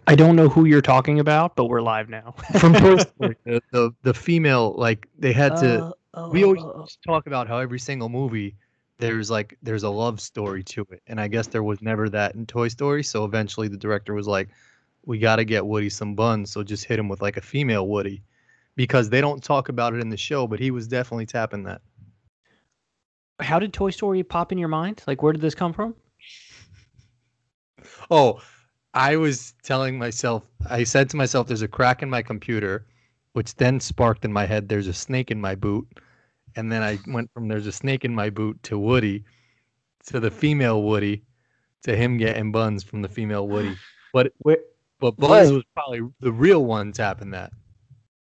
I don't know who you're talking about, but we're live now. From Toy Story. The female, like they had to. We always Oh. talk about how every single movie there's a love story to it, and I guess there was never that in Toy Story. So eventually the director was like, "We got to get Woody some buns, so just hit him with like a female Woody," because they don't talk about it in the show, but he was definitely tapping that. How did Toy Story pop in your mind? Like, where did this come from? Oh, I was telling myself, I said to myself, there's a crack in my computer, which then sparked in my head, there's a snake in my boot. And then I went from there's a snake in my boot to Woody, to the female Woody, to him getting buns from the female Woody. But Where, but where, Buzz was probably the real one tapping that,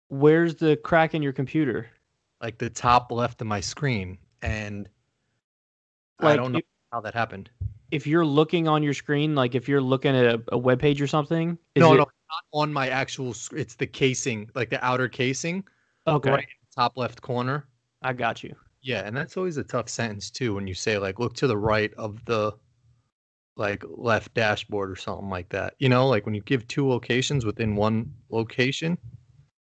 where's the crack in your computer? like the top left of my screen. And I Like, don't know how that happened. if you're looking on your screen, like if you're looking at a web page or something, No, not on my actual. It's the casing, like the outer casing, Okay, right in the top left corner. I got you. Yeah, and that's always a tough sentence too when you say like look to the right of the like left dashboard or something like that. You know, like when you give two locations within one location.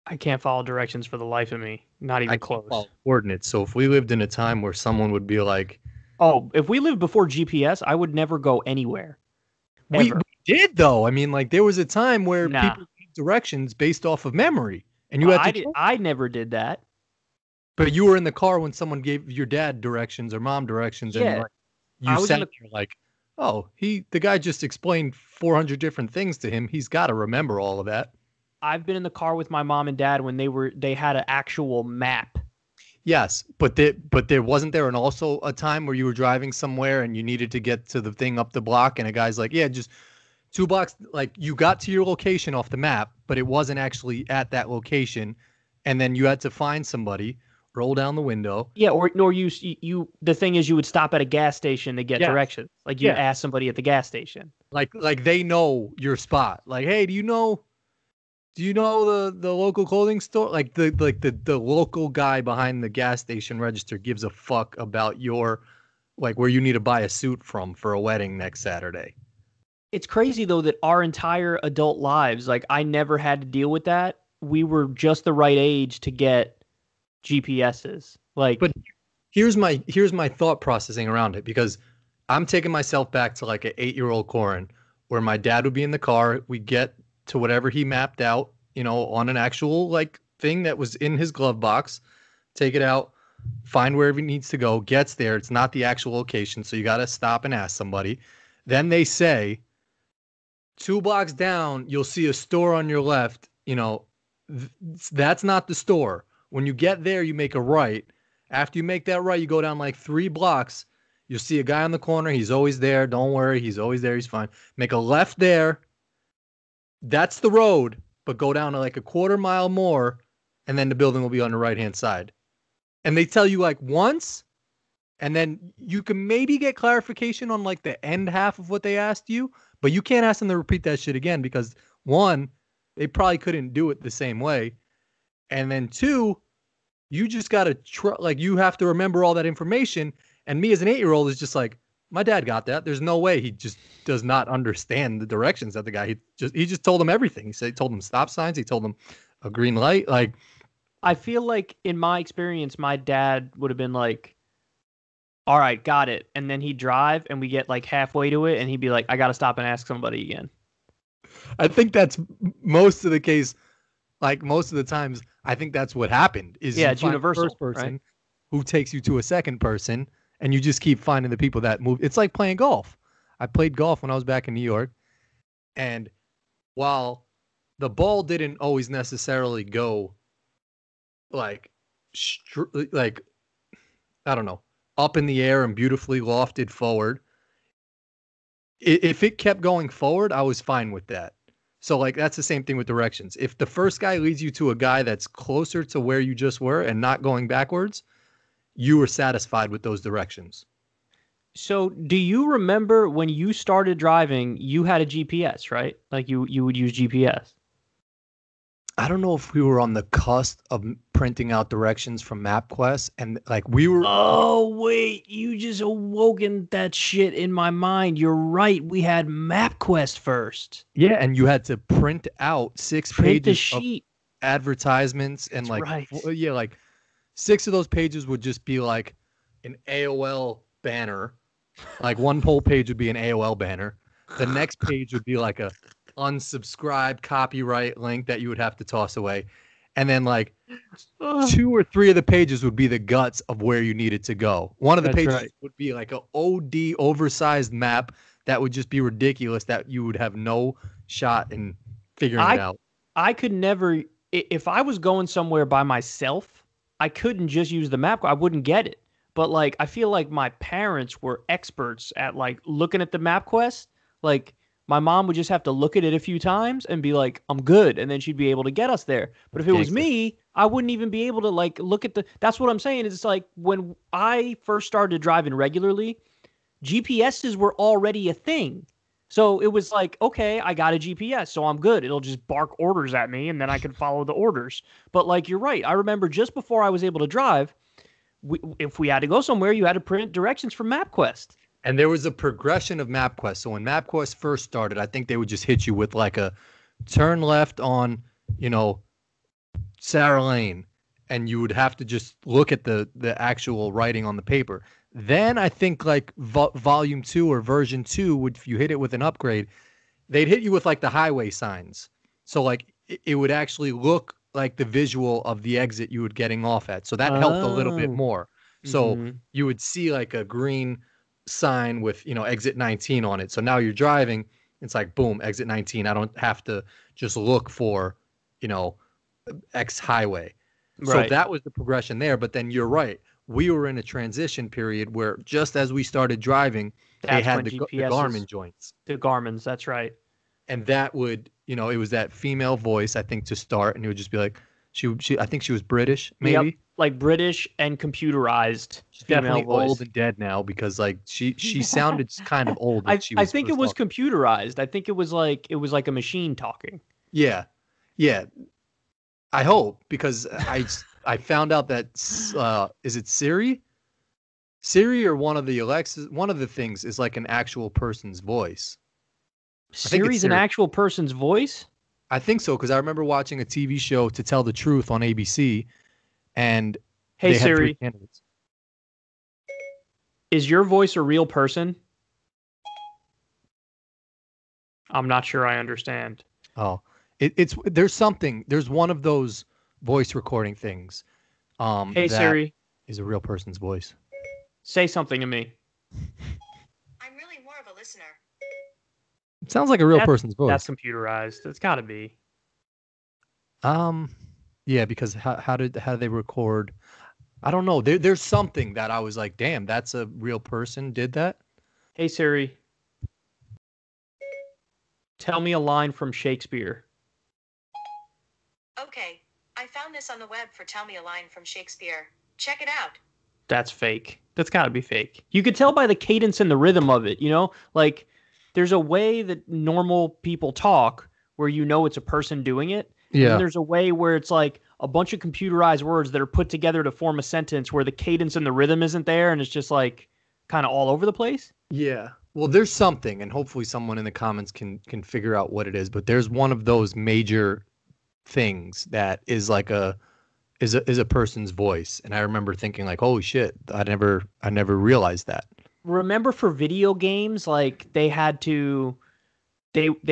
I can't follow directions for the life of me. Not even I close. can't follow coordinates. So if we lived in a time where someone would be like, Oh, if we lived before GPS, I would never go anywhere. we did though. I mean, like there was a time where Nah. people gave directions based off of memory, and you had to. I never did that. But you were in the car when someone gave your dad directions or mom directions, Yeah. and like you sat there like, oh, the guy just explained 400 different things to him. He's got to remember all of that. I've been in the car with my mom and dad when they had an actual map. Yes, but there wasn't there and also a time where you were driving somewhere and you needed to get to the thing up the block, and a guy's like, yeah, just 2 blocks. Like you got to your location off the map, but it wasn't actually at that location, and then you had to find somebody, roll down the window. Yeah, or you the thing is you would stop at a gas station to get directions. Like you ask somebody at the gas station. Like they know your spot. Like, hey, do you know the local clothing store? Like the local guy behind the gas station register gives a fuck about your like where you need to buy a suit from for a wedding next Saturday. It's crazy though that our entire adult lives, like I never had to deal with that. We were just the right age to get GPSs. Like, but here's my thought processing around it, because I'm taking myself back to like an 8-year-old Corin, where my dad would be in the car. We get to whatever he mapped out, you know, on an actual like thing that was in his glove box, take it out, find wherever he needs to go, gets there. It's not the actual location, so you got to stop and ask somebody. Then they say 2 blocks down, you'll see a store on your left. You know, that's not the store. When you get there, you make a right. After you make that right, you go down like 3 blocks. You'll see a guy on the corner. He's always there. Don't worry. He's always there. He's fine. Make a left there. That's the road, but go down to like a 1/4 mile more, and then the building will be on the right-hand side. And they tell you like once, and then you can maybe get clarification on like the end half of what they asked you, but you can't ask them to repeat that shit again, because 1, they probably couldn't do it the same way. And then 2, you just got to like you have to remember all that information. And me as an 8-year-old is just like, my dad got that. There's no way he just does not understand the directions that the guy. He just told him everything. He told him stop signs. He told him a green light. Like, I feel like in my experience, my dad would have been like, all right, got it. And then he'd drive and we get like halfway to it and he'd be like, I got to stop and ask somebody again. I think that's most of the case. Like most of the times, I think that's what happened. Is it's universal. First person right? who takes you to a second person, and you just keep finding the people that move. It's like playing golf. I played golf when I was back in New York, and while the ball didn't always necessarily go like like I don't know, up in the air and beautifully lofted forward, if it kept going forward, I was fine with that. So like that's the same thing with directions. If the first guy leads you to a guy that's closer to where you just were and not going backwards, you were satisfied with those directions. So do you remember when you started driving, you had a GPS, right? Like you would use GPS. I don't know if we were on the cusp of printing out directions from MapQuest, and like we were. Oh, wait, you just awoken that shit in my mind. You're right. We had MapQuest first. Yeah, and you had to print out 6 Print the pages of sheet. advertisements, and That's like right. yeah, like 6 of those pages would just be like an AOL banner. Like one whole page would be an AOL banner. The next page would be like a unsubscribe copyright link that you would have to toss away. And then like Ugh, 2 or 3 of the pages would be the guts of where you needed to go. One of the that's pages right. would be like an OD oversized map that would just be ridiculous, that you would have no shot in figuring it I out. I could never if I was going somewhere by myself, I couldn't just use the map. I wouldn't get it. But like I feel like my parents were experts at like looking at the map quest. Like my mom would just have to look at it a few times and be like, "I'm good," and then she'd be able to get us there. But if it was Gangster. me, I wouldn't even be able to like look at the. That's what I'm saying. Is it's like when I first started driving regularly, GPSs were already a thing. So it was like, okay, I got a GPS, so I'm good. It'll just bark orders at me and then I can follow the orders. But like you're right. I remember just before I was able to drive, if we had to go somewhere, you had to print directions from MapQuest. And there was a progression of MapQuest. So when MapQuest first started, I think they would just hit you with like a turn left on, you know, Sarah Lane, and you would have to just look at the actual writing on the paper. Then I think like volume 2 or version 2 would, if you hit it with an upgrade, they'd hit you with like the highway signs. So like it would actually look like the visual of the exit you would getting off at. So that helped a little bit Oh. more. So Hmm. you would see like a green sign with, you know, exit 19 on it. So now you're driving, it's like boom, exit 19. I don't have to just look for, you know, X highway. So Right. that was the progression there. But then you're right. We were in a transition period where just as we started driving, they That's had when the GPSs, Garmin joints. the Garmin's, that's right. And that would, you know, it was that female voice, I think, to start. And it would just be like, I think she was British, Yep. maybe. Like British and computerized She's female definitely old voice. and dead now because like she sounded kind of old when I she I was think it first was talking. computerized. I think it was like a machine talking. Yeah. Yeah. I hope, because I found out that is it Siri? Siri or one of the Alexas, one of the things is like an actual person's voice. I think it's Siri's an Siri. actual person's voice? I think so because I remember watching a TV show, To Tell the Truth, on ABC, and Hey they had 3 Siri, candidates. is your voice a real person? I'm not sure I understand. Oh, there's one of those voice recording things Hey that Siri, is a real person's voice. say something to me. I'm really more of a listener. It sounds like a real That, person's that's voice. computerized. It's got to be. Yeah, because how did they record? I don't know. There's something that I was like, damn, that's a real person did that. Hey Siri, tell me a line from Shakespeare. Okay, I found this on the web for Tell Me a Line from Shakespeare. Check it out. That's fake. That's got to be fake. You could tell by the cadence and the rhythm of it, you know? Like there's a way that normal people talk where you know it's a person doing it. And then Yeah. there's a way where it's like a bunch of computerized words that are put together to form a sentence where the cadence and the rhythm isn't there and it's just like kind of all over the place. Yeah. Well, there's something, and hopefully someone in the comments can figure out what it is. But there's one of those major things that is like is a person's voice, and I remember thinking like, "Holy shit! I never realized that." Remember for video games, like they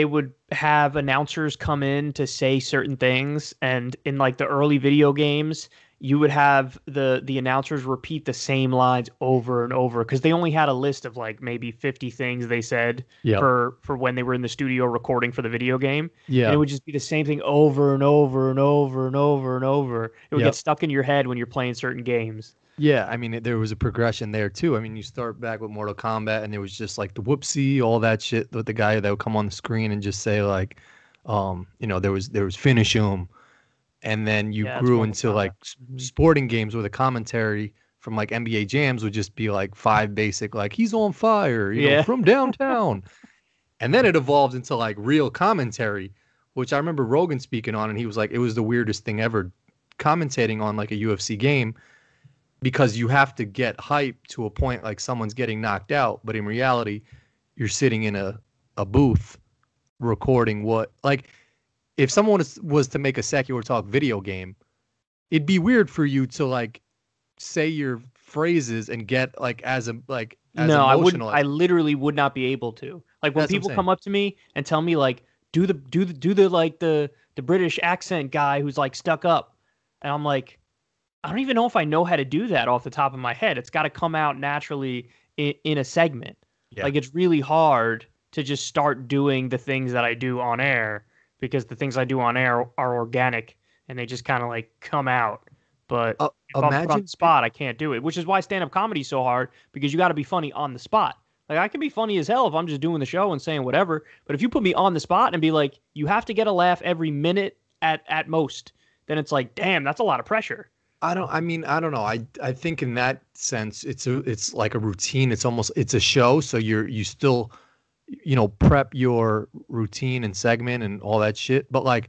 would have announcers come in to say certain things, and in like the early video games you would have the announcers repeat the same lines over and over because they only had a list of like maybe 50 things they said Yeah. for when they were in the studio recording for the video game, and Yeah. it would just be the same thing over and over and over and over and over. It would Yeah. get stuck in your head when you're playing certain games. Yeah, I mean, there was a progression there too. I mean, you start back with Mortal Kombat, and there was just like the whoopsie, all that shit with the guy that would come on the screen and just say like, you know, there was finish him, and then you Yeah, it's grew Mortal into like Kombat. Mhm. sporting games where the commentary from like NBA Jams would just be like 5 basic, like he's on fire, you know, Yeah. from downtown, and then it evolved into like real commentary, which I remember Rogan speaking on, and he was like, it was the weirdest thing ever commentating on like a UFC game, because you have to get hype to a point like someone's getting knocked out, but in reality, you're sitting in a booth recording what, like, if someone was to make a secular talk video game, it'd be weird for you to like say your phrases and get like as No, I wouldn't. emotional. I literally would not be able to. Like when That's what I'm people saying. come up to me and tell me like, do the like the British accent guy who's like stuck up, and I'm like, I don't even know if I know how to do that off the top of my head. It's got to come out naturally in a segment. Yeah. Like it's really hard to just start doing the things that I do on air, because the things I do on air are organic and they just kind of like come out. But if I'm put on Imagine the spot, I can't do it, which is why stand-up comedy is so hard, because you got to be funny on the spot. Like I can be funny as hell if I'm just doing the show and saying whatever, but if you put me on the spot and be like, you have to get a laugh every minute at most, then it's like, damn, that's a lot of pressure. I don't know. I think in that sense, it's like a routine. It's a show. So you still, prep your routine and segment and all that shit. But like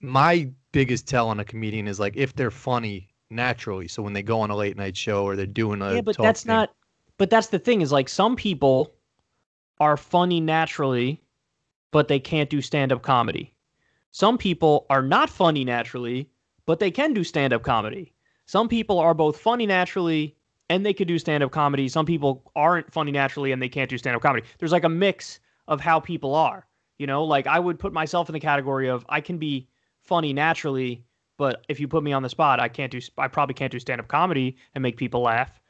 my biggest tell on a comedian is like, if they're funny naturally. So when they go on a late night show or they're doing a But talk that's thing, not. But that's the thing, is like some people are funny naturally, but they can't do stand-up comedy. Some people are not funny naturally, but they can do stand-up comedy. Some people are both funny naturally and they could do stand-up comedy. Some people aren't funny naturally and they can't do stand-up comedy. There's like a mix of how people are. Like I would put myself in the category of I can be funny naturally, but if you put me on the spot, I probably can't do stand-up comedy and make people laugh.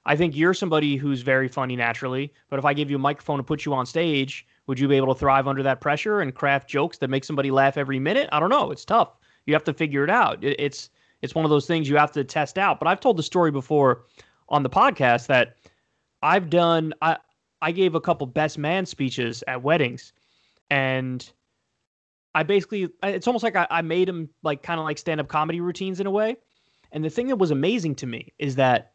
I think you're somebody who's very funny naturally, but if I give you a microphone and put you on stage, would you be able to thrive under that pressure and craft jokes that make somebody laugh every minute? I don't know. It's tough. You have to figure it out. It's one of those things you have to test out. But I've told the story before on the podcast that I gave a couple best man speeches at weddings, and it's almost like I made them like kind of like stand-up comedy routines in a way. And the thing that was amazing to me is that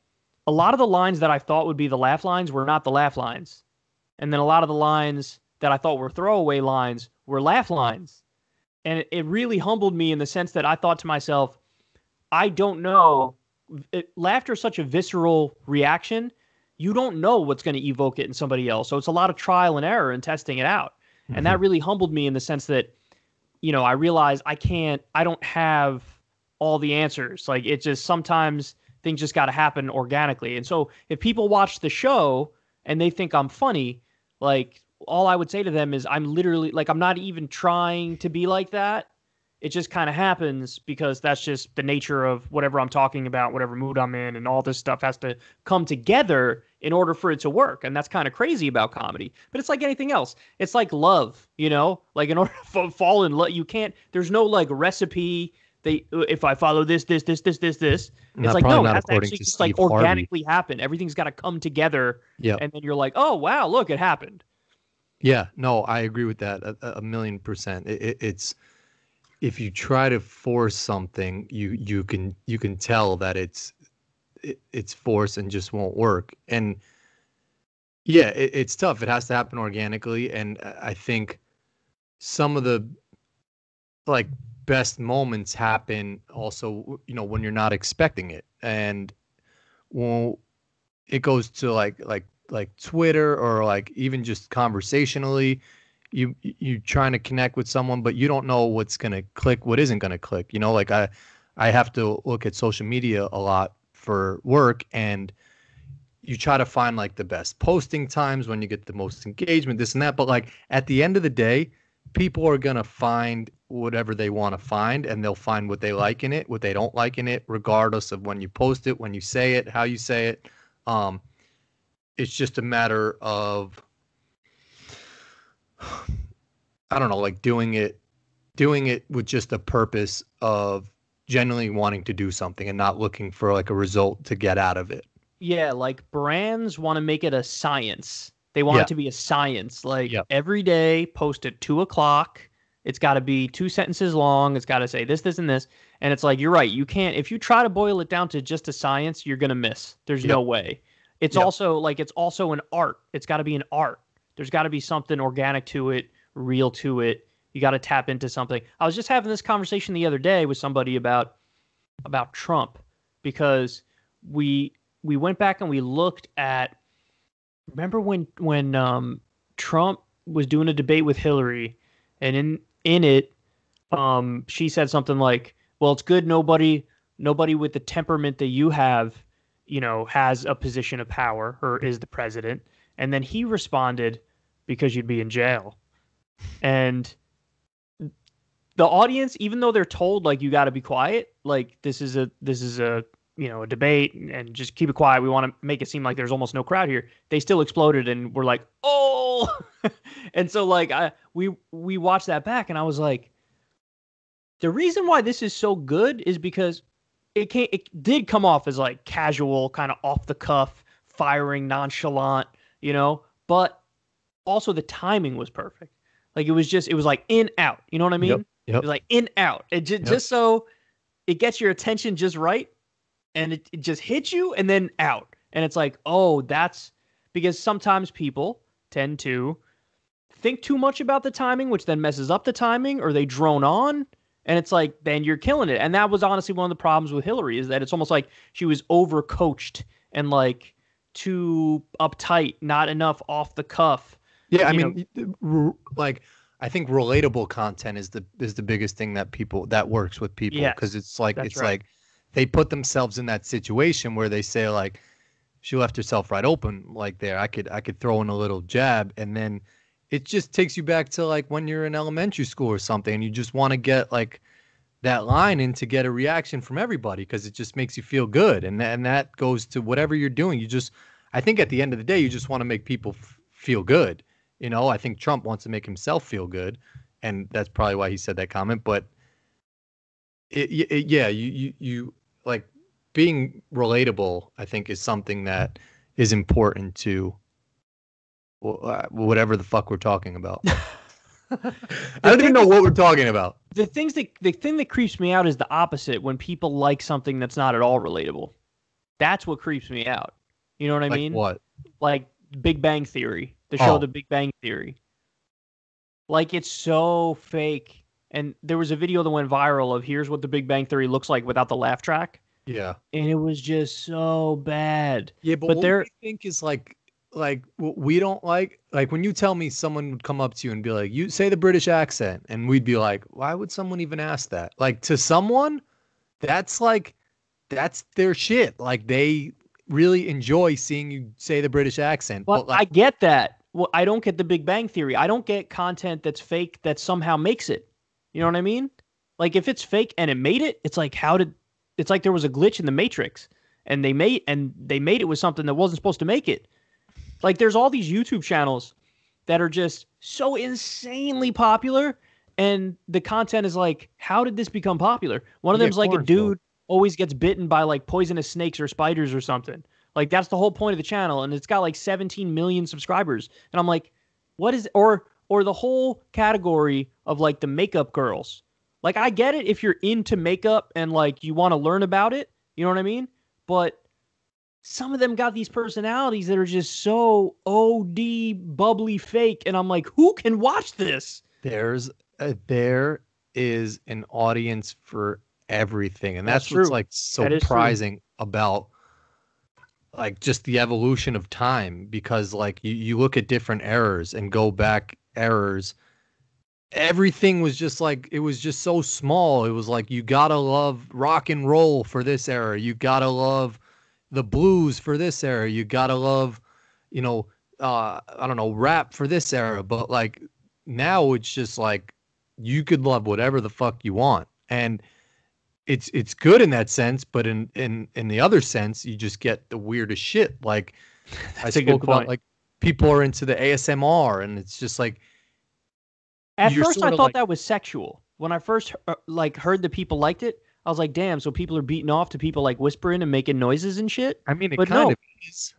a lot of the lines that I thought would be the laugh lines were not the laugh lines. And then a lot of the lines that I thought were throwaway lines were laugh lines. And it really humbled me in the sense that I thought to myself, I don't know. Laughter is such a visceral reaction. You don't know what's going to evoke it in somebody else. So it's a lot of trial and error and testing it out. Mm-hmm. And that really humbled me in the sense that, I realized I don't have all the answers. Like it just sometimes things just got to happen organically. And so if people watch the show and they think I'm funny, like all I would say to them is I'm literally like, I'm not even trying to be like that. It just kind of happens because that's just the nature of whatever I'm talking about, whatever mood I'm in, and all this stuff has to come together in order for it to work. And that's kind of crazy about comedy. But it's like anything else. It's like love, like in order to fall in love, there's no like recipe. If I follow this, it's like, no, it has to actually just like organically happen. Everything's got to come together. Yeah. And then you're like, oh, wow, look, it happened. Yeah, no, I agree with that a million percent. It's, if you try to force something, you can tell that it's forced and just won't work. And yeah, it's tough. It has to happen organically. And I think some of the like best moments happen also, when you're not expecting it. And when it goes to like Twitter or like even just conversationally, you trying to connect with someone, but you don't know what's going to click, what isn't going to click. Like I have to look at social media a lot for work, and you try to find like the best posting times when you get the most engagement, this and that. But like at the end of the day, people are going to find whatever they want to find, and they'll find what they like in it, what they don't like in it, regardless of when you post it, when you say it, how you say it. It's just a matter of, I don't know, like doing it with just a purpose of genuinely wanting to do something and not looking for like a result to get out of it. Yeah, like brands want to make it a science. They want it to be a science. Like every day, post at 2:00. It's got to be 2 sentences long. It's got to say this, this, and this. And it's like, you're right. You can't, if you try to boil it down to just a science, you're going to miss. There's no way. It's also like, it's also an art. It's got to be an art. There's got to be something organic to it, real to it, You got to tap into something. I was just having this conversation the other day with somebody about Trump, because we went back and we looked at, remember when Trump was doing a debate with Hillary, and in it she said something like, well, it's good nobody with the temperament that you have, has a position of power or is the president. And then he responded, because you'd be in jail. And the audience, even though they're told like you got to be quiet, like this is a a debate and just keep it quiet, we want to make it seem like there's almost no crowd here, they still exploded and were like, oh. And so like we watched that back, and I was like, the reason why this is so good is because it did come off as like casual, kind of off the cuff, firing, nonchalant, but also the timing was perfect. Like it was like in, out, you know what I mean? Yep. It was like in, out. It just so it gets your attention just right, and it just hits you and then out. And it's like, oh, that's because sometimes people tend to think too much about the timing, which then messes up the timing, or they drone on. And it's like, then you're killing it. And that was honestly one of the problems with Hillary, is that it's almost like she was overcoached and like too uptight, not enough off the cuff. Yeah, I mean, like, I think relatable content is the biggest thing that works with people, because it's like like they put themselves in that situation where they say like, she left herself right open like there. I could throw in a little jab, and then it just takes you back to like when you're in elementary school or something, and you just want to get like that line in to get a reaction from everybody, because it just makes you feel good, and that goes to whatever you're doing. I think at the end of the day, you just want to make people feel good. I think Trump wants to make himself feel good, and that's probably why he said that comment. But you like being relatable, I think, is something that is important to whatever the fuck we're talking about. I don't even know what we're talking about. The thing that creeps me out is the opposite, when people like something that's not at all relatable. That's what creeps me out. You know what I mean? What? Like Big Bang Theory, the show The Big Bang Theory. Like, it's so fake. And there was a video that went viral of, here's what The Big Bang Theory looks like without the laugh track. Yeah. And it was just so bad. Yeah, but what I think is like what we don't like when you tell me someone would come up to you and be like, you say the British accent, and we'd be like, why would someone even ask that? Like, to someone, that's their shit. Like, they really enjoy seeing you say the British accent. But like, I get that. Well, I don't get the Big Bang Theory. I don't get content that's fake that somehow makes it. You know what I mean? Like, if it's fake and it made it, it's like, it's like there was a glitch in the Matrix, and they made it with something that wasn't supposed to make it. Like, there's all these YouTube channels that are just so insanely popular, and the content is like, how did this become popular? One of them's like a dude always gets bitten by like poisonous snakes or spiders or something. Like, that's the whole point of the channel, and it's got like 17 million subscribers. And I'm like, what is, or the whole category of like the makeup girls. Like, I get it if you're into makeup and like you want to learn about it, you know what I mean? But some of them got these personalities that are just so OD bubbly fake, and I'm like, who can watch this? There is an audience for everything, and that's what's like so surprising about like just the evolution of time, because like you look at different eras and go back eras, everything was just like, it was just so small. It was like, you gotta love rock and roll for this era, you gotta love the blues for this era, you gotta love I don't know, rap for this era. But like now it's just like you could love whatever the fuck you want, and it's good in that sense. But in the other sense, you just get the weirdest shit. Like I spoke about, like people are into the ASMR, and it's just like, at first I thought that was sexual. When I first like heard that people liked it, I was like, damn, so people are beating off to people like whispering and making noises and shit. I mean, it kind of is.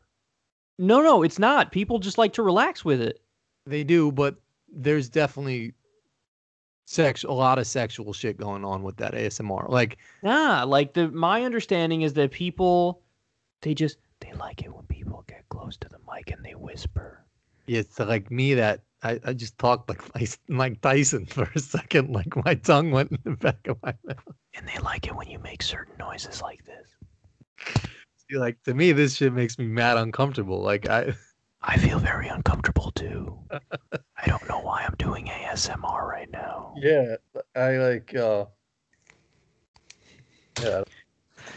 No, it's not. People just like to relax with it. They do, but there's definitely a lot of sexual shit going on with that ASMR. Like, like my understanding is that people, they like it when people get close to the mic and they whisper. Yeah, it's like me that I just talked like Mike Tyson for a second, like my tongue went in the back of my mouth. And they like it when you make certain noises like this. See, like to me, this shit makes me mad uncomfortable. Like I feel very uncomfortable too. I don't know why I'm doing ASMR right now. yeah, I like yeah.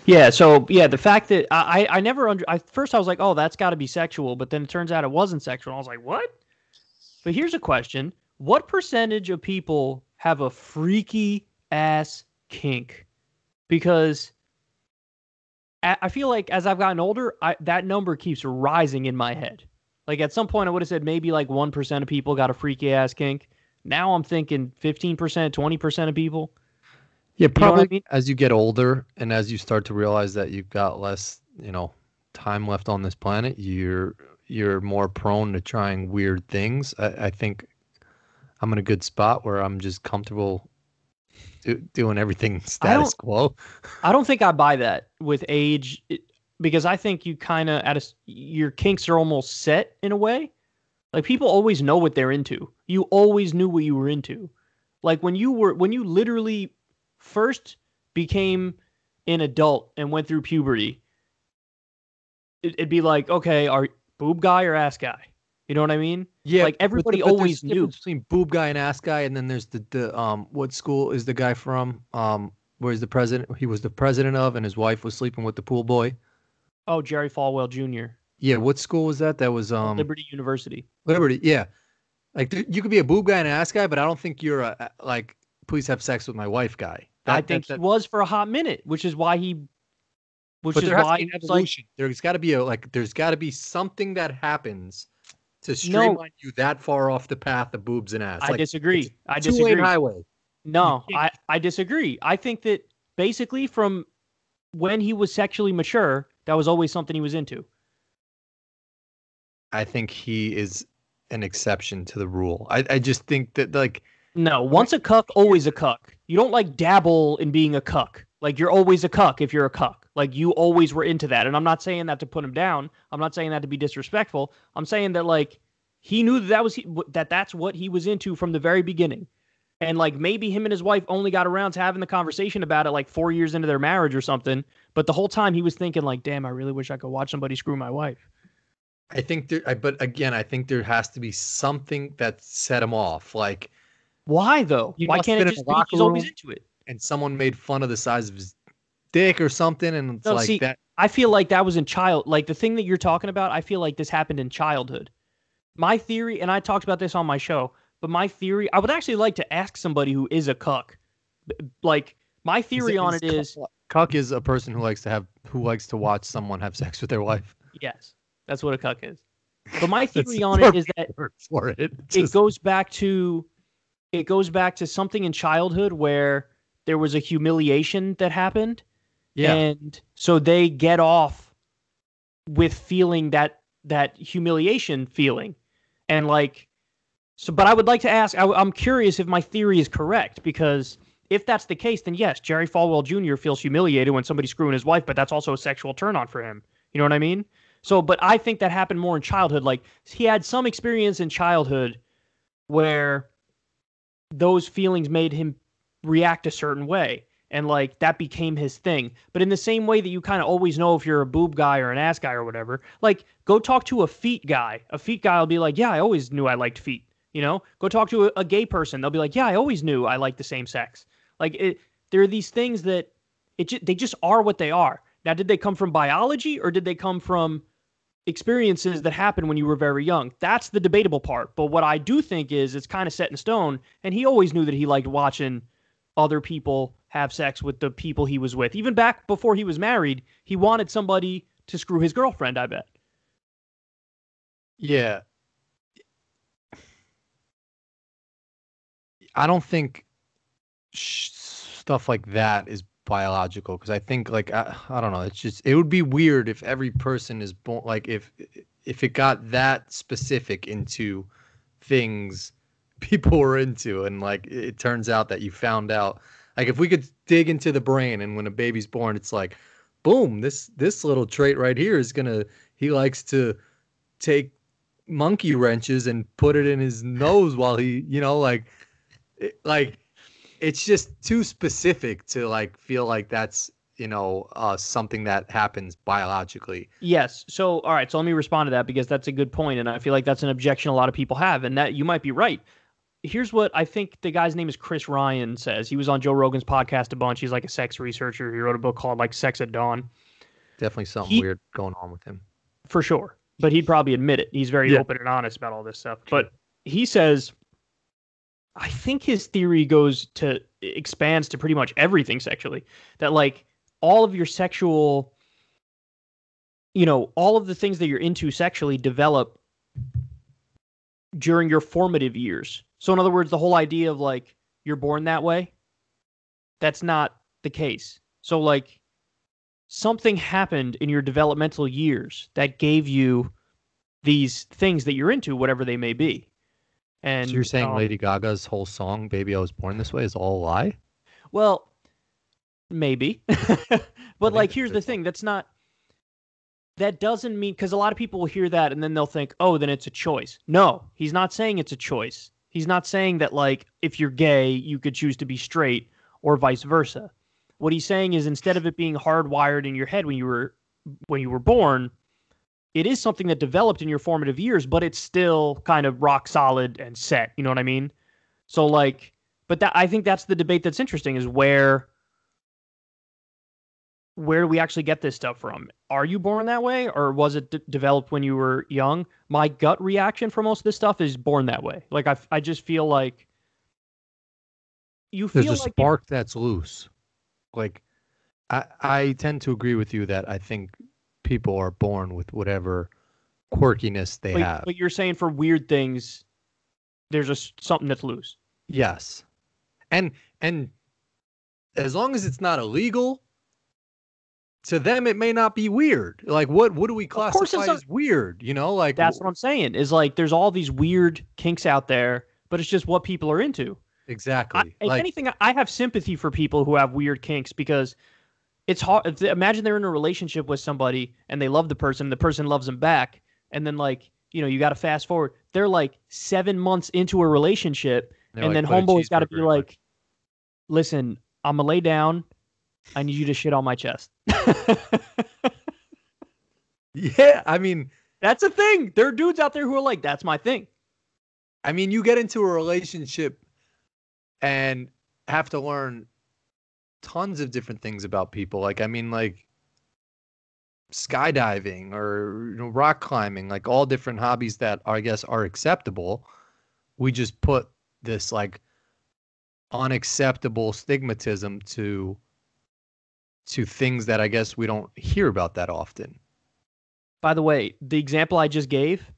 Yeah, so yeah, the fact that I never first I was like, oh, that's got to be sexual, but then it turns out it wasn't sexual. I was like, what? But here's a question: what percentage of people have a freaky ass kink? Because I feel like as I've gotten older, that number keeps rising in my head. Like at some point, I would have said maybe like 1% of people got a freaky ass kink. Now I'm thinking 15%, 20% of people. Yeah, You know what probably I mean? as you get older and as you start to realize that you've got less, time left on this planet, you're more prone to trying weird things. I think I'm in a good spot where I'm just comfortable doing everything I status don't. quo. I don't think I buy that with age, because I think you kind of your kinks are almost set in a way. Like people always know what they're into. You always knew what you were into. Like when you literally first became an adult and went through puberty, it'd be like, okay, are boob guy or ass guy? You know what I mean? Yeah, Like everybody but there's always a knew. difference between boob guy and ass guy, and then there's the what school is the guy from? Where he's the president? He was the president of, and his wife was sleeping with the pool boy. Oh, Jerry Falwell Jr. Yeah, what school was that? That was Liberty University. Liberty. Yeah, like you could be a boob guy and an ass guy, but I don't think you're a like please have sex with my wife guy. I think he was for a hot minute, which is why But there has to be an he was evolution. There's got to be there's got to be something that happens to No. streamline you that far off the path of boobs and ass. I disagree. I Two-lane disagree. highway. No, I disagree. I think that basically from when he was sexually mature, that was always something he was into. I think he is an exception to the rule. I just think that like No, once a cuck, always a cuck. You don't like dabble in being a cuck. Like you're always a cuck if you're a cuck. Like you always were into that. And I'm not saying that to put him down. I'm not saying that to be disrespectful. I'm saying that like he knew that's what he was into from the very beginning. And like maybe him and his wife only got around to having the conversation about it like 4 years into their marriage or something. But the whole time he was thinking like, damn, I really wish I could watch somebody screw my wife. I think but again, I think there has to be something that set him off. Like why though? he Why must can't have it been in just the be locker he's always room into it? and someone made fun of the size of his dick or something, and it's No, like see, that. I feel like that was like the thing that you're talking about, I feel like this happened in childhood. My theory, and I talked about this on my show, but my theory, I would actually like to ask somebody who is a cuck. Like my theory on it is Cuck is a person who likes to watch someone have sex with their wife. yes, that's what a cuck is. But my theory on it is that for it goes back to something in childhood where there was a humiliation that happened. Yeah. And so they get off with feeling that humiliation feeling. And like, so, but I would like to ask, I'm curious if my theory is correct, because if that's the case, then yes, Jerry Falwell Jr. feels humiliated when somebody's screwing his wife, but that's also a sexual turn on for him. You know what I mean? So, but I think that happened more in childhood. Like he had some experience in childhood where those feelings made him react a certain way. And like that became his thing. But in the same way that you kind of always know if you're a boob guy or an ass guy or whatever, like go talk to a feet guy. A feet guy will be like, yeah, I always knew I liked feet. You know, go talk to a gay person. They'll be like, yeah, I always knew I liked the same sex. Like there are these things that they just are what they are. Now, did they come from biology or did they come from experiences that happened when you were very young? That's the debatable part. But what I do think is it's kind of set in stone. And he always knew that he liked watching other people have sex with the people he was with. Even back before he was married, he wanted somebody to screw his girlfriend, I bet. Yeah. I don't think stuff like that is biological, because I think like I don't know, it's just it would be weird if every person is born like if it got that specific into things people were into, and like it turns out that you found out like if we could dig into the brain and when a baby's born it's like boom, this little trait right here is gonna he likes to take monkey wrenches and put it in his nose while he, like it's just too specific to like feel like that's, something that happens biologically. Yes. So, all right. So let me respond to that because that's a good point, and I feel like that's an objection a lot of people have, and that you might be right. Here's what I think the guy's name is Chris Ryan says. He was on Joe Rogan's podcast a bunch. He's like a sex researcher. He wrote a book called like Sex at Dawn. Definitely something weird going on with him. For sure. But he'd probably admit it. He's very open and honest about all this stuff. But he says, I think his theory expands to pretty much everything sexually. That like all of your sexual, all of the things that you're into sexually develop during your formative years. So in other words, the whole idea of like, you're born that way, that's not the case. So like something happened in your developmental years that gave you these things that you're into, whatever they may be. And so you're saying Lady Gaga's whole song, Baby I Was Born This Way, is all a lie? Well, maybe. But like, here's the thing. That doesn't mean, because a lot of people will hear that and then they'll think, oh, then it's a choice. No, he's not saying it's a choice. He's not saying that like, if you're gay, you could choose to be straight or vice versa. What he's saying is instead of it being hardwired in your head when you were born, it is something that developed in your formative years, but it's still kind of rock solid and set. You know what I mean? So like, but I think that's the debate that's interesting, is where do we actually get this stuff from? Are you born that way, or was it developed when you were young? My gut reaction for most of this stuff is born that way. Like I just feel like there's a spark that's loose. Like I tend to agree with you that I think people are born with whatever quirkiness they have. But you're saying for weird things, there's something that's loose. Yes. And as long as it's not illegal, to them it may not be weird. Like what do we classify as weird? Like that's what I'm saying. Is like there's all these weird kinks out there, but it's just what people are into. Exactly. If anything, I have sympathy for people who have weird kinks, because it's hard. Imagine they're in a relationship with somebody and they love the person loves them back. And then like, you got to fast forward. They're like 7 months into a relationship. And then homeboy's got to be like, listen, I'm going to lay down. I need you to shit on my chest. Yeah. I mean, that's a thing. There are dudes out there who are like, that's my thing. I mean, you get into a relationship and have to learn tons of different things about people. Like, I mean, like skydiving or rock climbing, like all different hobbies that I guess are acceptable. We just put this like unacceptable stigmatism to things that I guess we don't hear about that often. By the way, the example I just gave,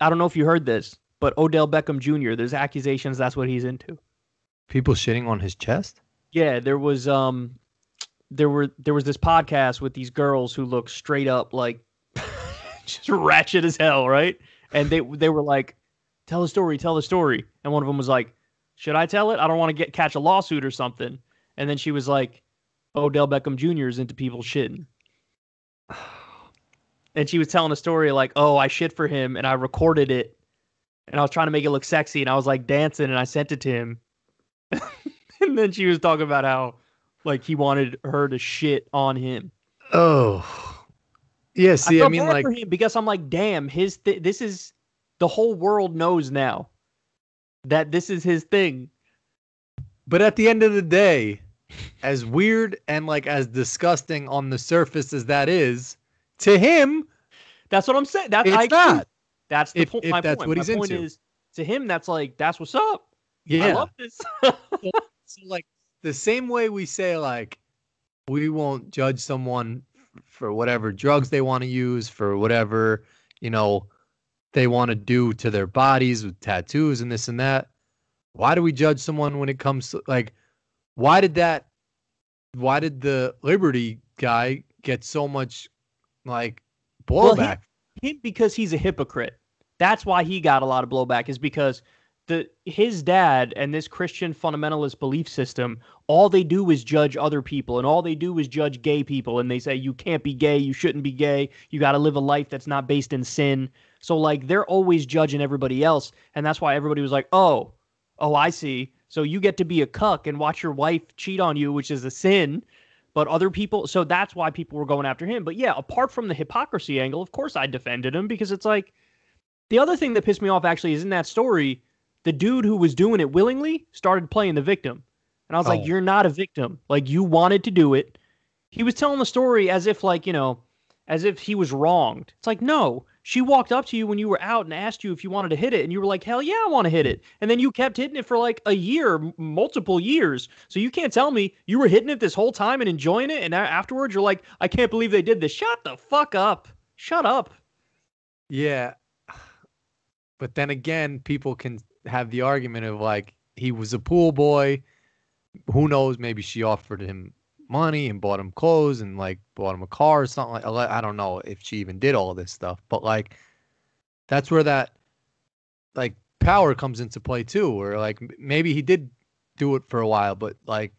I don't know if you heard this, but Odell Beckham Jr., there's accusations that's what he's into. People shitting on his chest? Yeah, there was this podcast with these girls who look straight up like just ratchet as hell, right? And they were like, tell the story. And one of them was like, should I tell it? I don't want to catch a lawsuit or something. And then she was like, Odell Beckham Jr. is into people shitting. And she was telling a story like, oh, I shit for him and I recorded it and I was trying to make it look sexy and I was like dancing and I sent it to him. And then she was talking about how like he wanted her to shit on him. Oh, yeah. See, I mean, like, for him because I'm like, damn, this is the whole world knows now that this is his thing. But at the end of the day, as weird and like as disgusting on the surface as that is, to him, that's what I'm saying. That's not. That's the point. If that's what he's into. My point is, to him, that's like, that's what's up. Yeah. I love this. So like the same way we say like we won't judge someone for whatever drugs they want to use, for whatever, they want to do to their bodies with tattoos and this and that. Why do we judge someone when it comes to like, why did the Liberty guy get so much like blowback? Well, him because he's a hypocrite. That's why he got a lot of blowback, is because his dad and this Christian fundamentalist belief system, all they do is judge other people, and all they do is judge gay people, and they say you can't be gay, you shouldn't be gay, you got to live a life that's not based in sin. So like they're always judging everybody else. And that's why everybody was like, oh, I see. So you get to be a cuck and watch your wife cheat on you, which is a sin. But other people, so that's why people were going after him. But yeah, apart from the hypocrisy angle, of course I defended him because it's like the other thing that pissed me off actually is in that story, the dude who was doing it willingly started playing the victim. And I was like, you're not a victim. Like you wanted to do it. He was telling the story as if like, as if he was wronged. It's like, no, she walked up to you when you were out and asked you if you wanted to hit it. And you were like, hell yeah, I want to hit it. And then you kept hitting it for like a year, multiple years. So you can't tell me you were hitting it this whole time and enjoying it. And afterwards you're like, I can't believe they did this. Shut the fuck up. Shut up. Yeah. But then again, people can have the argument of like, he was a pool boy. Who knows? Maybe she offered him money and bought him clothes and like bought him a car or something like. I don't know if she even did all of this stuff, but like that's where that like power comes into play too, where like maybe he did do it for a while, but like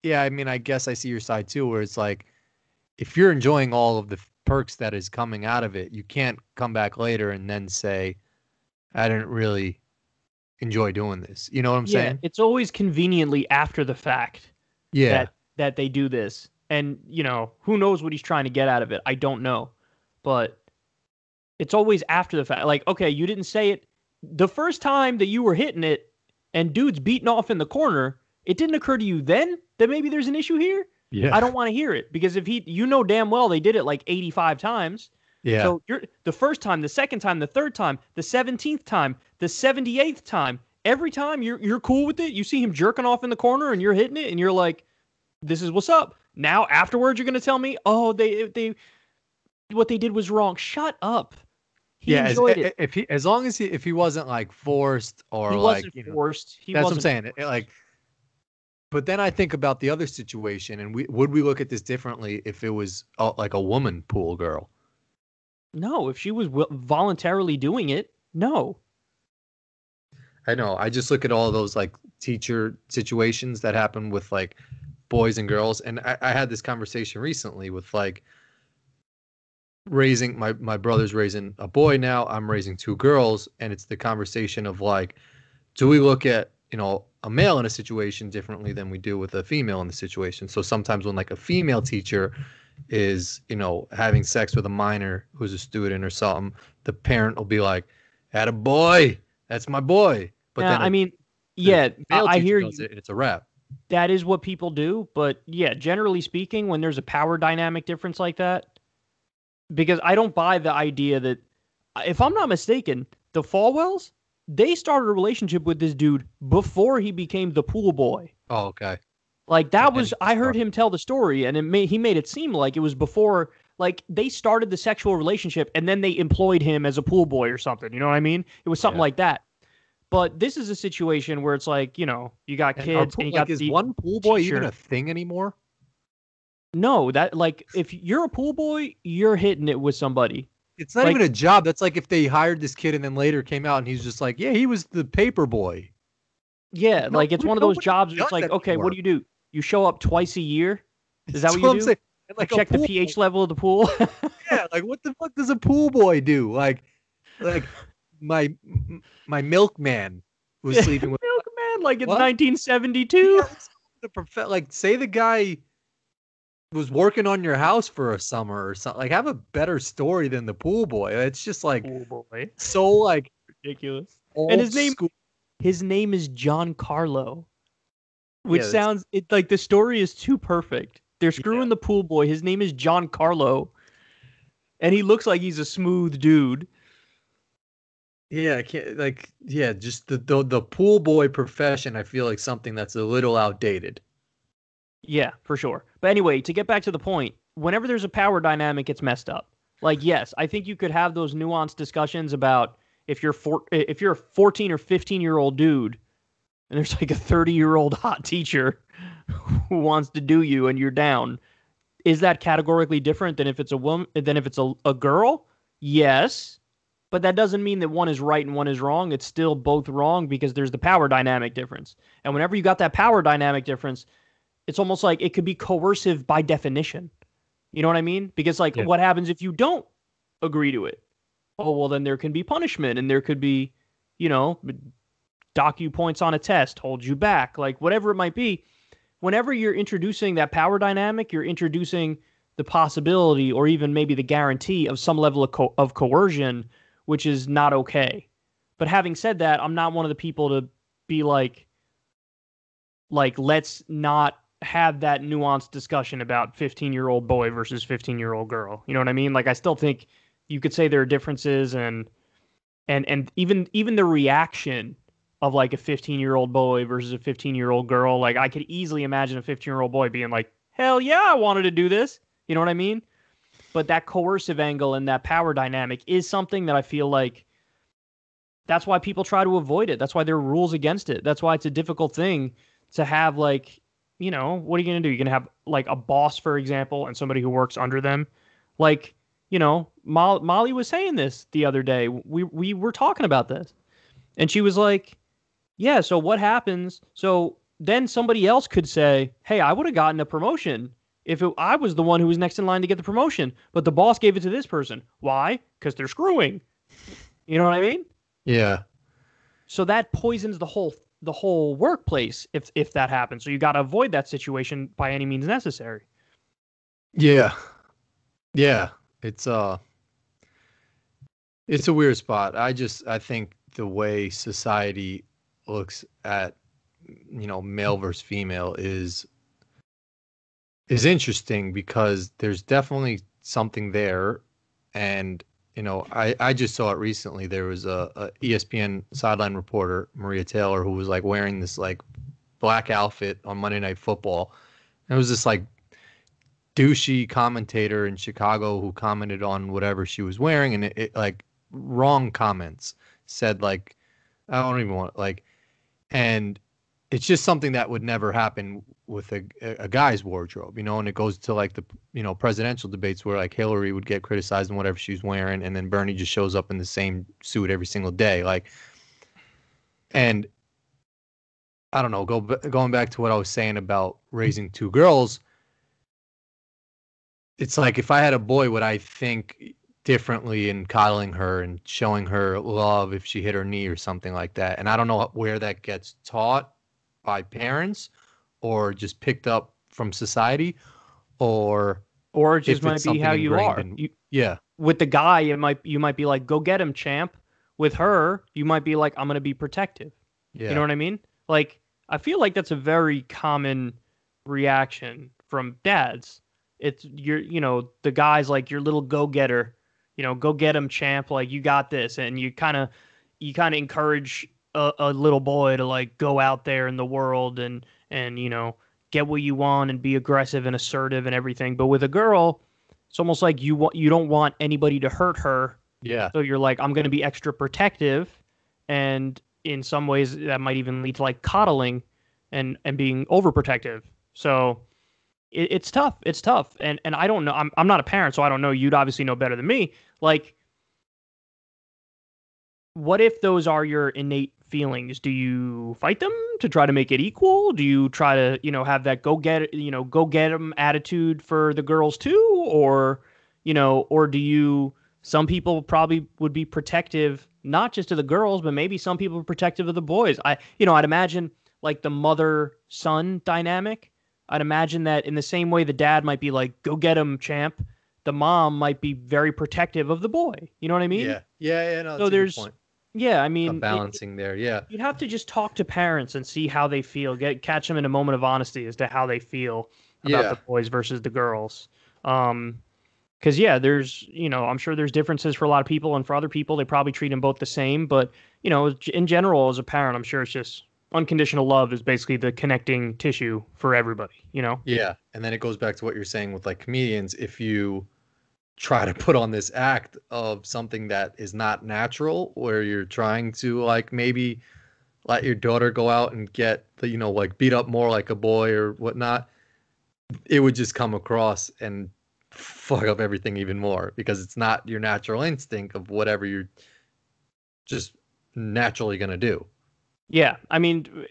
yeah, I mean, I guess I see your side too, where it's like if you're enjoying all of the perks that is coming out of it, you can't come back later and then say I didn't really enjoy doing this. You know what I'm saying? It's always conveniently after the fact. Yeah. That they do this. And, who knows what he's trying to get out of it? I don't know. But it's always after the fact. Like, okay, you didn't say it the first time that you were hitting it and dude's beating off in the corner. It didn't occur to you then that maybe there's an issue here? Yeah. I don't want to hear it because if damn well they did it like 85 times. Yeah. So you're the first time, the second time, the third time, the 17th time, the 78th time, every time you're cool with it. You see him jerking off in the corner and you're hitting it and you're like, this is what's up. Now afterwards you're going to tell me, oh, they what they did was wrong. Shut up. He enjoyed it. If he wasn't like forced or he like wasn't forced. That's what I'm saying. Like, but then I think about the other situation, and would we look at this differently if it was like a woman pool girl? No, if she was voluntarily doing it, no. I know. I just look at all those like teacher situations that happen with like boys and girls, and I had this conversation recently with like raising my brother's raising a boy now. I'm raising two girls, and it's the conversation of like, do we look at a male in a situation differently than we do with a female in the situation? So sometimes when like a female teacher is having sex with a minor who's a student or something, the parent will be like, "Had a boy, that's my boy." But then I hear you. It's a wrap. That is what people do, but yeah, generally speaking, when there's a power dynamic difference like that, because I don't buy the idea that, if I'm not mistaken, the Falwells, they started a relationship with this dude before he became the pool boy. Oh, okay. Like I heard him tell the story, and he made it seem like it was before, like they started the sexual relationship, and then they employed him as a pool boy or something. You know what I mean? It was something like that. But this is a situation where it's like, you got kids and you got is one pool boy even a thing anymore? No, that like if you're a pool boy, you're hitting it with somebody. It's not even a job. That's like if they hired this kid and then later came out and he's just like, yeah, he was the paper boy. Yeah, like it's one of those jobs where it's like, okay, what do? You show up twice a year? Is that what you do? Like check the pH level of the pool? Yeah, like what the fuck does a pool boy do? Like my milkman was sleeping with milkman like it's 1972. Yeah, like say the guy was working on your house for a summer or something. Like have a better story than the pool boy. It's just like pool boy. So like ridiculous. And his name is John Carlo, which sounds like the story is too perfect. They're screwing the pool boy. His name is John Carlo, and he looks like he's a smooth dude. Yeah, I can't just the pool boy profession. I feel like something that's a little outdated. Yeah, for sure. But anyway, to get back to the point, whenever there's a power dynamic, it's messed up. Like, yes, I think you could have those nuanced discussions about if you're a 14 or 15-year-old dude and there's like a 30-year-old hot teacher who wants to do you and you're down. Is that categorically different than if it's a woman, than if it's a girl? Yes. But that doesn't mean that one is right and one is wrong. It's still both wrong because there's the power dynamic difference. And whenever you got that power dynamic difference, it's almost like it could be coercive by definition. You know what I mean? Because what happens if you don't agree to it? oh, well, then there can be punishment and there could be, you know, dock you points on a test, hold you back, like whatever it might be. Whenever you're introducing that power dynamic, you're introducing the possibility or even maybe the guarantee of some level of coercion, which is not okay. But having said that, I'm not one of the people to be like let's not have that nuanced discussion about 15-year-old boy versus 15-year-old girl. You know what I mean? Like I still think you could say there are differences and even the reaction of like a 15-year-old boy versus a 15-year-old girl, like I could easily imagine a 15-year-old boy being like, "Hell yeah, I wanted to do this." You know what I mean? But that coercive angle and that power dynamic is something that I feel like that's why people try to avoid it. That's why there are rules against it. That's why it's a difficult thing to have, like, you know, what are you going to do? You're going to have like a boss, for example, and somebody who works under them. Like, you know, Molly was saying this the other day. We were talking about this. And she was like, yeah, so what happens? So then somebody else could say, hey, I would have gotten a promotion if I was the one who was next in line to get the promotion. But the boss gave it to this person. Why? Because they're screwing. You know what I mean? Yeah. So that poisons the whole workplace if that happens. So you got to avoid that situation by any means necessary. Yeah. Yeah. It's a weird spot. I think the way society looks at, you know, male versus female is interesting because there's definitely something there. And, you know, I just saw it recently. There was a ESPN sideline reporter, Maria Taylor, who was like wearing this like black outfit on Monday Night Football. And it was this like douchey commentator in Chicago who commented on whatever she was wearing, and it like wrong comments, said like, I don't even want like, and it's just something that would never happen with a guy's wardrobe, you know. And it goes to like the, you know, presidential debates where like Hillary would get criticized in whatever she's wearing, and then Bernie just shows up in the same suit every single day, like. And I don't know, going back to what I was saying about raising two girls, it's like if I had a boy, would I think differently in coddling her and showing her love if she hit her knee or something like that? And I don't know where that gets taught by parents or just picked up from society, or it just if might it's be how something you ingrained are. in. Yeah. With the guy, you might be like, go get him, champ. With her, you might be like, I'm going to be protective. Yeah. You know what I mean? Like, I feel like that's a very common reaction from dads. It's you know, the guy's like your little go-getter, you know, go get him, champ. Like, you got this. And you kind of encourage a little boy to like go out there in the world and, you know, get what you want and be aggressive and assertive and everything. But with a girl, it's almost like you don't want anybody to hurt her. Yeah. So you're like, I'm going to be extra protective. And in some ways that might even lead to like coddling and being overprotective. So it's tough. It's tough. And I don't know. I'm not a parent, so I don't know. You'd obviously know better than me. Like, what if those are your innate feelings? Do you fight them to try to make it equal? Do you try to, you know, have that go get them attitude for the girls too? Or, you know, or do you, some people probably would be protective, not just to the girls, but maybe some people are protective of the boys. I'd imagine like the mother-son dynamic. I'd imagine that in the same way the dad might be like, go get him, champ, the mom might be very protective of the boy. You know what I mean? Yeah. Yeah. No, so there's, point. Yeah, I mean, balancing there. Yeah. You'd have to just talk to parents and see how they feel, catch them in a moment of honesty as to how they feel about the boys versus the girls. Because, yeah, there's, you know, I'm sure there's differences for a lot of people, and for other people, they probably treat them both the same. But, you know, in general, as a parent, I'm sure it's just unconditional love is basically the connecting tissue for everybody, you know? Yeah. And then it goes back to what you're saying with like comedians. If you try to put on this act of something that is not natural, where you're trying to like maybe let your daughter go out and get the, you know, like beat up more like a boy or whatnot, it would just come across and fuck up everything even more, because it's not your natural instinct of whatever you're just naturally going to do. Yeah. I mean,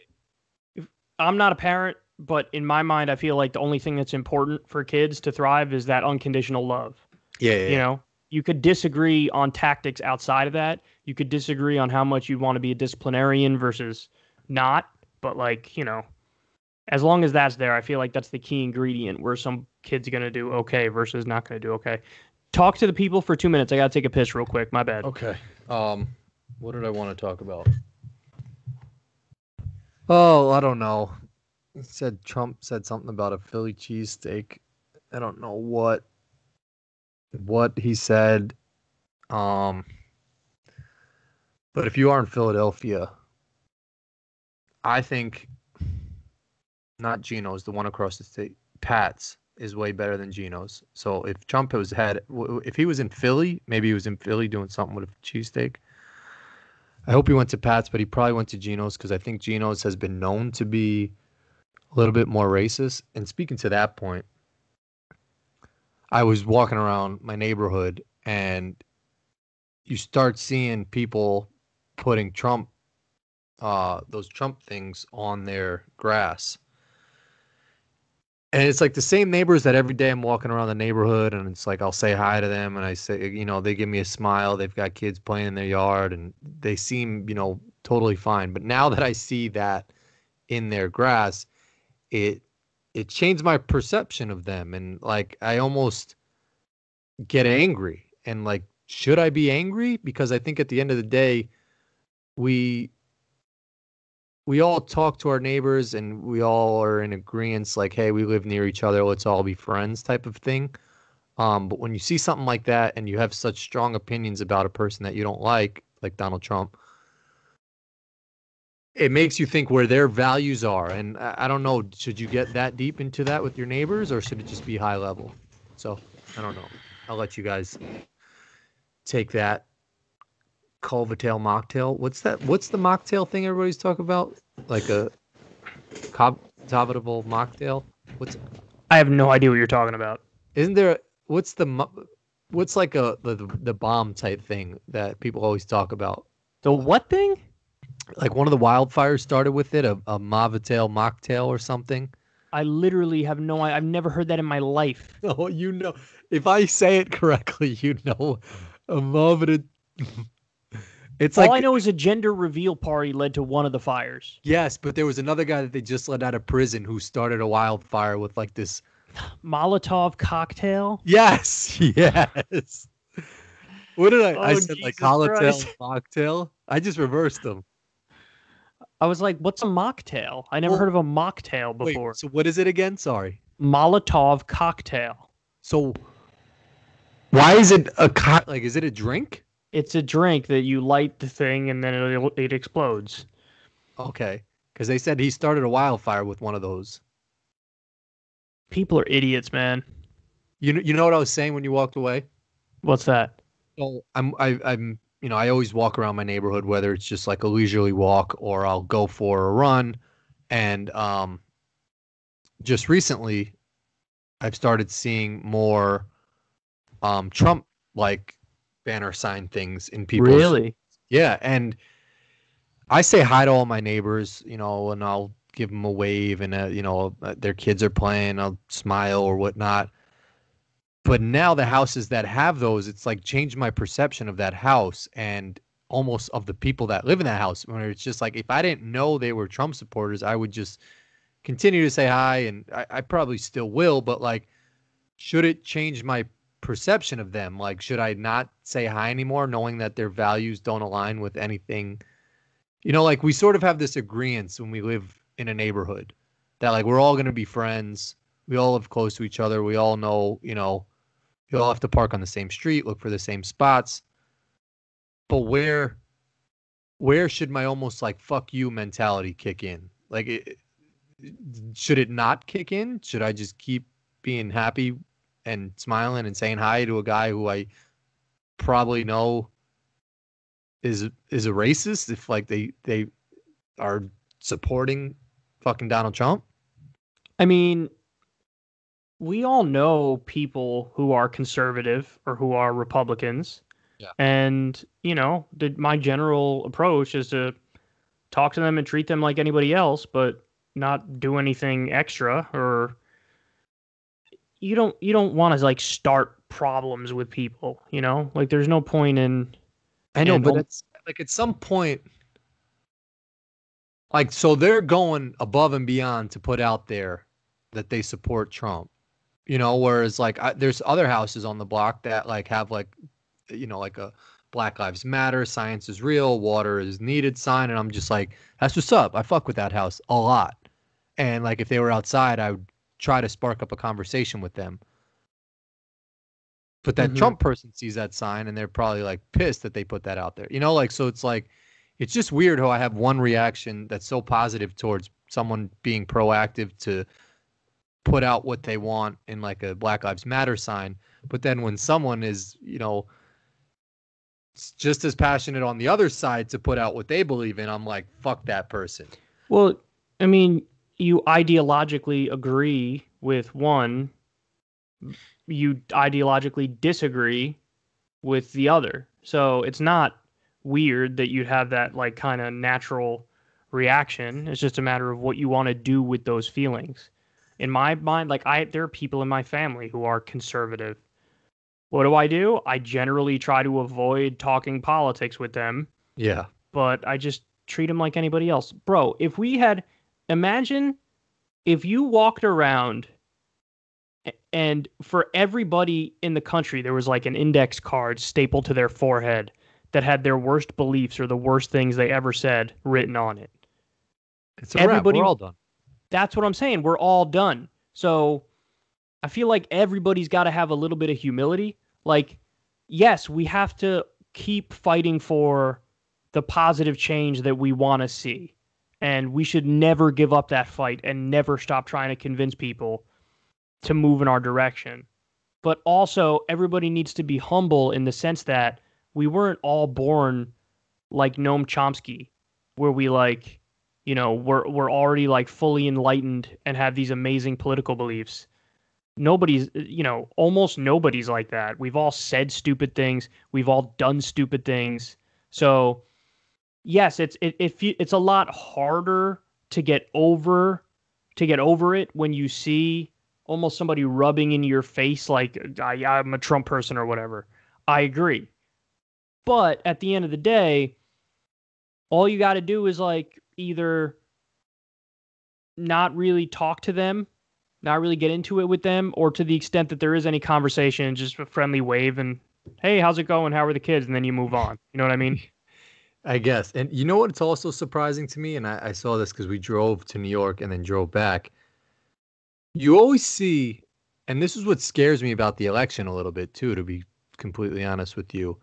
I'm not a parent, but in my mind, I feel like the only thing that's important for kids to thrive is that unconditional love. Yeah. You know, You could disagree on tactics outside of that. You could disagree on how much you want to be a disciplinarian versus not. But like, as long as that's there, I feel like that's the key ingredient where some kid's going to do okay versus not going to do okay. Talk to the people for 2 minutes. I got to take a piss real quick. My bad. Okay. What did I want to talk about? Oh, I don't know. Trump said something about a Philly cheesesteak. I don't know what he said. But if you are in Philadelphia, I think not Geno's, the one across the state, Pat's is way better than Geno's. So if if he was in Philly, maybe he was in Philly doing something with a cheesesteak. I hope he went to Pat's, but he probably went to Geno's because I think Geno's has been known to be a little bit more racist. And speaking to that point, I was walking around my neighborhood and you start seeing people putting those Trump things on their grass. And it's like the same neighbors that every day I'm walking around the neighborhood and it's like I'll say hi to them and I say, they give me a smile. They've got kids playing in their yard and they seem, totally fine. But now that I see that in their grass, it changed my perception of them. And like I almost get angry. And like, should I be angry? Because I think at the end of the day, we all talk to our neighbors and we all are in agreement, like, hey, we live near each other, let's all be friends type of thing. But when you see something like that and you have such strong opinions about a person that you don't like Donald Trump, it makes you think where their values are. And I don't know, should you get that deep into that with your neighbors or should it just be high level? So I don't know. I'll let you guys take that. Culvertail mocktail. What's that? What's the mocktail thing everybody's talking about? Like a Cobbitable mocktail? I have no idea what you're talking about. Isn't there? What's like the bomb type thing that people always talk about? The what thing? Like one of the wildfires started with it, a Mavitail mocktail or something. I literally have I've never heard that in my life. Oh, if I say it correctly, a Mavitail. It's all like, I know is a gender reveal party led to one of the fires. Yes, but there was another guy that they just let out of prison who started a wildfire with like this Molotov cocktail. Yes. What did I? I said Jesus like Colatail Christ. mocktail. I just reversed them. I was like, "What's a mocktail? I never heard of a mocktail before." Wait, so what is it again? Sorry. Molotov cocktail. So why is it is it a drink? It's a drink that you light the thing and then it explodes. Okay, because they said he started a wildfire with one of those. People are idiots, man. You know what I was saying when you walked away? What's that? So I'm I always walk around my neighborhood, whether it's just like a leisurely walk or I'll go for a run. And just recently, I've started seeing more Trump like banner sign things in people's. Really? Yeah, and I say hi to all my neighbors, and I'll give them a wave, and their kids are playing, I'll smile or whatnot. But now the houses that have those, it's like changed my perception of that house and almost of the people that live in that house. Where it's just like if I didn't know they were Trump supporters, I would just continue to say hi, and I probably still will. But like, should it change my perception of them? Like, should I not say hi anymore, knowing that their values don't align with anything? Like we sort of have this agreement when we live in a neighborhood that like we're all going to be friends. We all live close to each other. We all know, you all have to park on the same street, look for the same spots. But where should my almost like fuck you mentality kick in? Like, should it not kick in? Should I just keep being happy and smiling and saying hi to a guy who I probably know is a racist if like they are supporting fucking Donald Trump? I mean, we all know people who are conservative or who are Republicans. Yeah. And, my general approach is to talk to them and treat them like anybody else, but not do anything extra or, you don't want to like start problems with people, you know? Like there's no point in. I know, And but it's like at some point, like, so they're going above and beyond to put out there that they support Trump, you know, whereas like there's other houses on the block that like have like, you know, like a Black Lives Matter, science is real, water is needed sign. And I'm just like, that's what's up. I fuck with that house a lot. And like, if they were outside, I would try to spark up a conversation with them. But that Mhm. Trump person sees that sign and they're probably like pissed that they put that out there, you know, like, so it's like, it's just weird how I have one reaction that's so positive towards someone being proactive to put out what they want in like a Black Lives Matter sign. But then when someone is, you know, just as passionate on the other side to put out what they believe in, I'm like, fuck that person. Well, I mean, you ideologically agree with one, you ideologically disagree with the other. So it's not weird that you'd have that like kind of natural reaction. It's just a matter of what you want to do with those feelings. In my mind, like there are people in my family who are conservative. What do? I generally try to avoid talking politics with them, Yeah. but I just treat them like anybody else. Bro, imagine if you walked around and for everybody in the country, there was like an index card stapled to their forehead that had their worst beliefs or the worst things they ever said written on it. It's a wrap. We're all done. That's what I'm saying. We're all done. So I feel like everybody's got to have a little bit of humility. Like, yes, we have to keep fighting for the positive change that we want to see. And we should never give up that fight and never stop trying to convince people to move in our direction. But also, everybody needs to be humble in the sense that we weren't all born like Noam Chomsky, where we like, you know, we're already like fully enlightened and have these amazing political beliefs. Nobody's, you know, almost nobody's like that. We've all said stupid things. We've all done stupid things. So yes, it's a lot harder to get over it when you see almost somebody rubbing in your face like I'm a Trump person or whatever. I agree. But at the end of the day, all you got to do is like either not really talk to them, not really get into it with them, or to the extent that there is any conversation, just a friendly wave and, hey, how's it going? How are the kids? And then you move on. You know what I mean? I guess. And you know what's also surprising to me? And I saw this because we drove to New York and then drove back. You always see, and this is what scares me about the election a little bit too, to be completely honest with you.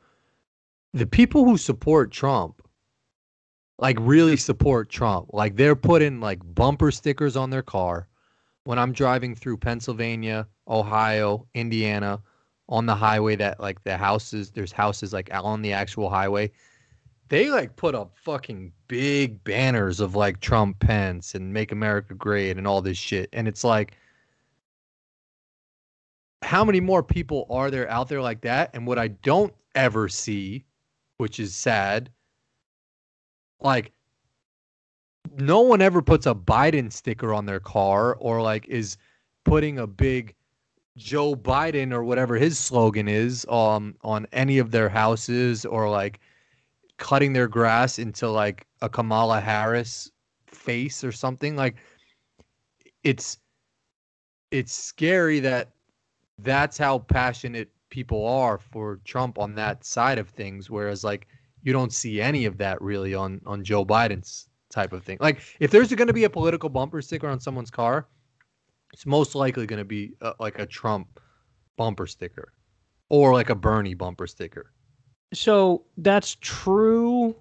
The people who support Trump, like really support Trump, like they're putting like bumper stickers on their car. When I'm driving through Pennsylvania, Ohio, Indiana, on the highway that like there's houses like out on the actual highway. They like put up fucking big banners of like Trump, Pence, and Make America Great and all this shit. And it's like, how many more people are there out there like that? And what I don't ever see, which is sad, like no one ever puts a Biden sticker on their car or like is putting a big Joe Biden or whatever his slogan is on any of their houses or like cutting their grass into like a Kamala Harris face or something. Like it's scary that that's how passionate people are for Trump on that side of things. Whereas like you don't see any of that really on Joe Biden's type of thing. Like if there's going to be a political bumper sticker on someone's car, it's most likely going to be like a Trump bumper sticker or like a Bernie bumper sticker. So that's true.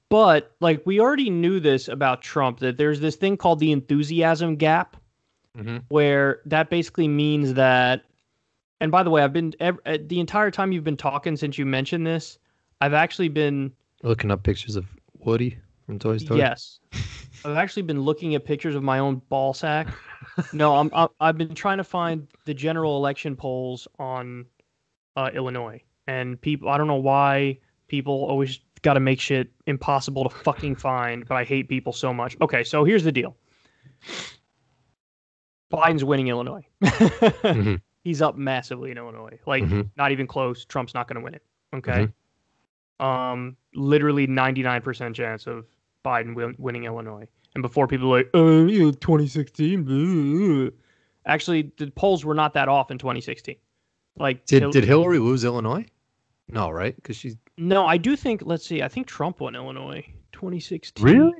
But like we already knew this about Trump, that there's this thing called the enthusiasm gap, where that basically means that, and by the way, the entire time you've been talking since you mentioned this, I've actually been looking up pictures of Woody from Toy Story. Yes. I've actually been looking at pictures of my own ball sack. No, I've been trying to find the general election polls on Illinois. And people, I don't know why people always got to make shit impossible to fucking find, but I hate people so much. Okay, so here's the deal. Biden's winning Illinois. Mm-hmm. He's up massively in Illinois. Like, not even close. Trump's not going to win it. Okay. Literally 99% chance of Biden winning Illinois. And before people were like, 2016. Actually, the polls were not that off in 2016. Like, did Hillary lose Illinois? No, right? Because she's no. I do think. Let's see. I think Trump won Illinois 2016. Really?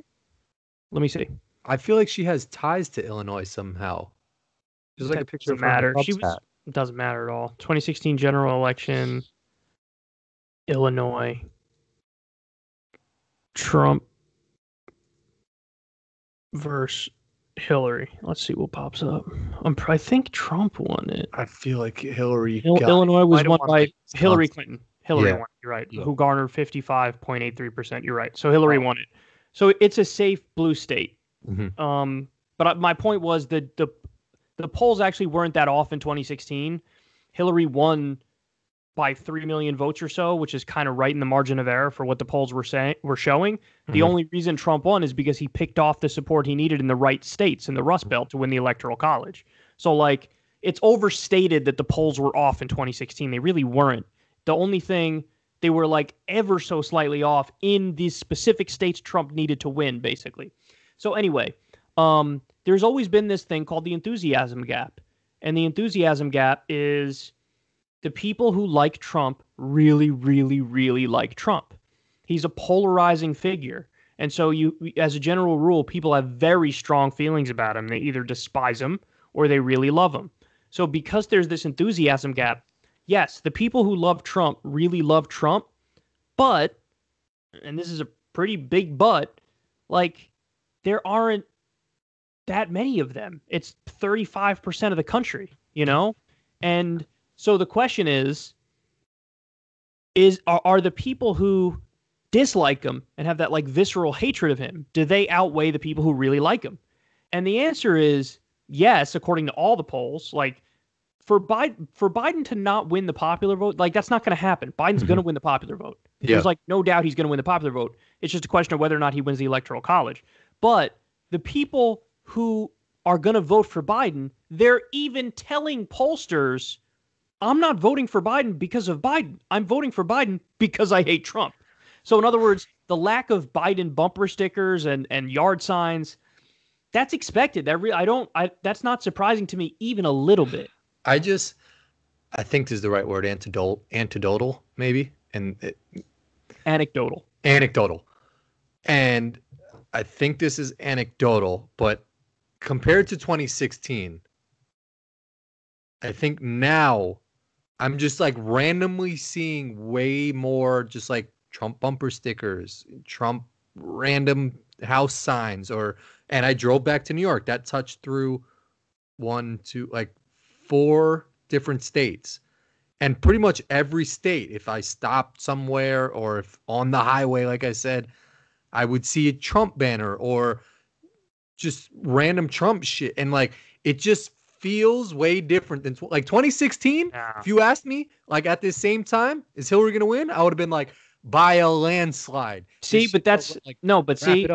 Let me see. I feel like she has ties to Illinois somehow. There's like a picture of her. Doesn't matter. She was. It doesn't matter at all. 2016 general election. Illinois. Trump versus Hillary. Let's see what pops up. I think Trump won it. I feel like Hillary. Illinois was won by Hillary Clinton. Hillary won. You're right. Yeah. Who garnered 55.83%. You're right. So Hillary won it. So it's a safe blue state. But my point was that the polls actually weren't that off in 2016. Hillary won by 3 million votes or so, which is kind of right in the margin of error for what the polls were showing. The only reason Trump won is because he picked off the support he needed in the right states in the Rust Belt to win the Electoral College. So, like, it's overstated that the polls were off in 2016. They really weren't. The only thing, they were, like, ever so slightly off in these specific states Trump needed to win, basically. So, anyway, there's always been this thing called the enthusiasm gap. And the enthusiasm gap is the people who like Trump really, really, really like Trump. He's a polarizing figure. And so as a general rule, people have very strong feelings about him. They either despise him or they really love him. So because there's this enthusiasm gap, yes, the people who love Trump really love Trump, but, and this is a pretty big but, like, there aren't that many of them. It's 35% of the country, you know? And so the question are the people who dislike him and have that, like, visceral hatred of him, do they outweigh the people who really like him? And the answer is yes, according to all the polls. Like, for Biden to not win the popular vote, like, that's not going to happen. Biden's going to win the popular vote. Yeah. There's, like, no doubt he's going to win the popular vote. It's just a question of whether or not he wins the Electoral College. But the people who are going to vote for Biden, they're even telling pollsters, I'm not voting for Biden because of Biden. I'm voting for Biden because I hate Trump. So in other words, the lack of Biden bumper stickers and yard signs, that's expected. That's not surprising to me even a little bit. I think this is the right word, antidotal, maybe. Anecdotal. And I think this is anecdotal, but compared to 2016, I think now I'm just, like, randomly seeing way more just, like, Trump bumper stickers, Trump random house signs, and I drove back to New York. That touched through 4 different states. And pretty much every state, if I stopped somewhere or if on the highway, like I said, I would see a Trump banner or just random Trump shit. And, like, it just feels way different than 2016. Yeah. If you asked me, like, at this same time, is Hillary going to win? I would have been like, by a landslide. See, but that's like, no, but see,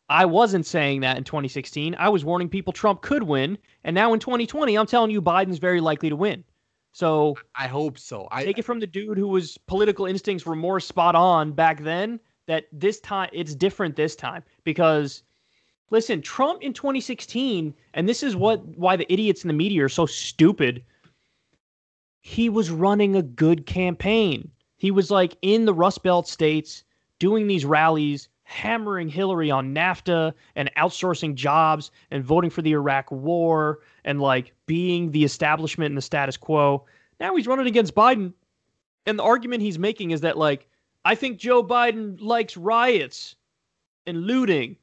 I wasn't saying that in 2016. I was warning people Trump could win. And now in 2020, I'm telling you Biden's very likely to win. So I hope so. Take it from the dude who was political instincts were more spot on back then, that this time it's different this time. Because listen, Trump in 2016, and this is why the idiots in the media are so stupid. He was running a good campaign. He was, like, in the Rust Belt states doing these rallies, hammering Hillary on NAFTA and outsourcing jobs and voting for the Iraq war and, like, being the establishment and the status quo. Now he's running against Biden. And the argument he's making is that, like, I think Joe Biden likes riots and looting.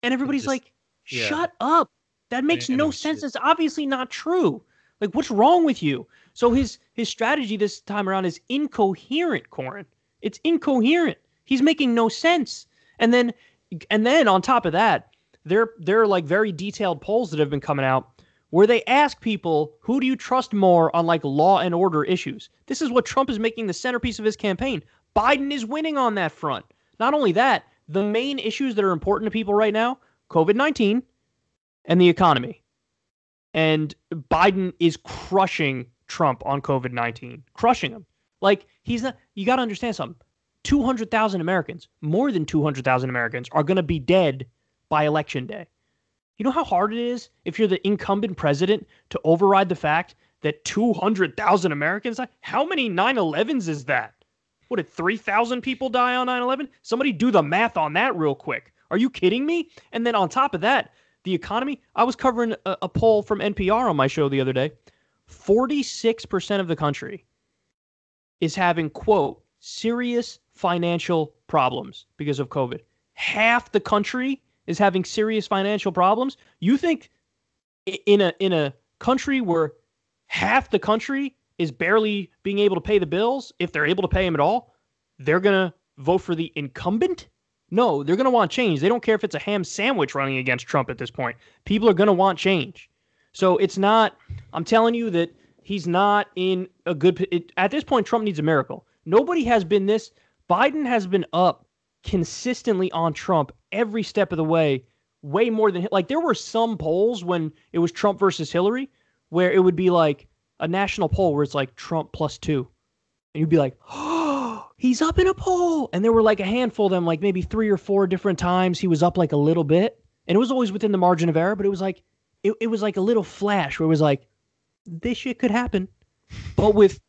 And everybody's like, shut up. That makes no sense. It's obviously not true. Like, what's wrong with you? So his strategy this time around is incoherent, Corin. It's incoherent. He's making no sense. And then on top of that, there are, like, very detailed polls that have been coming out where they ask people, who do you trust more on, like, law and order issues? This is what Trump is making the centerpiece of his campaign. Biden is winning on that front. Not only that, the main issues that are important to people right now, COVID-19 and the economy. And Biden is crushing Trump on COVID-19, crushing him. Like, he's not, you got to understand something. 200,000 Americans, more than 200,000 Americans are going to be dead by election day. You know how hard it is if you're the incumbent president to override the fact that 200,000 Americans die? How many 9/11s is that? What, did 3,000 people die on 9/11? Somebody do the math on that real quick. Are you kidding me? And then on top of that, the economy, I was covering a poll from NPR on my show the other day. 46% of the country is having, quote, serious financial problems because of COVID. Half the country is having serious financial problems. You think in a country where half the country is barely being able to pay the bills, if they're able to pay them at all, they're going to vote for the incumbent? No, they're going to want change. They don't care if it's a ham sandwich running against Trump at this point. People are going to want change. So it's not, I'm telling you that he's not in a good, at this point, Trump needs a miracle. Nobody has been this, Biden has been up consistently on Trump every step of the way more than, like, there were some polls when it was Trump versus Hillary where it would be like a national poll where it's like Trump +2. And you'd be like, oh, he's up in a poll. And there were like a handful of them, like maybe 3 or 4 different times he was up like a little bit. And it was always within the margin of error, but it was like, it was like a little flash where it was like, this shit could happen. But with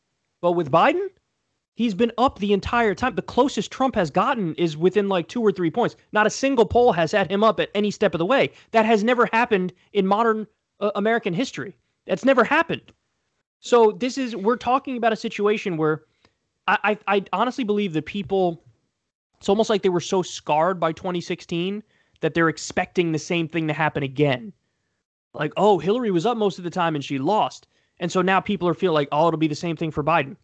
Biden, he's been up the entire time. The closest Trump has gotten is within like 2 or 3 points. Not a single poll has had him up at any step of the way. That has never happened in modern American history. That's never happened. So we're talking about a situation where I honestly believe that people, it's almost like they were so scarred by 2016 that they're expecting the same thing to happen again. Like, oh, Hillary was up most of the time and she lost. And so now people are feeling like, oh, it'll be the same thing for Biden.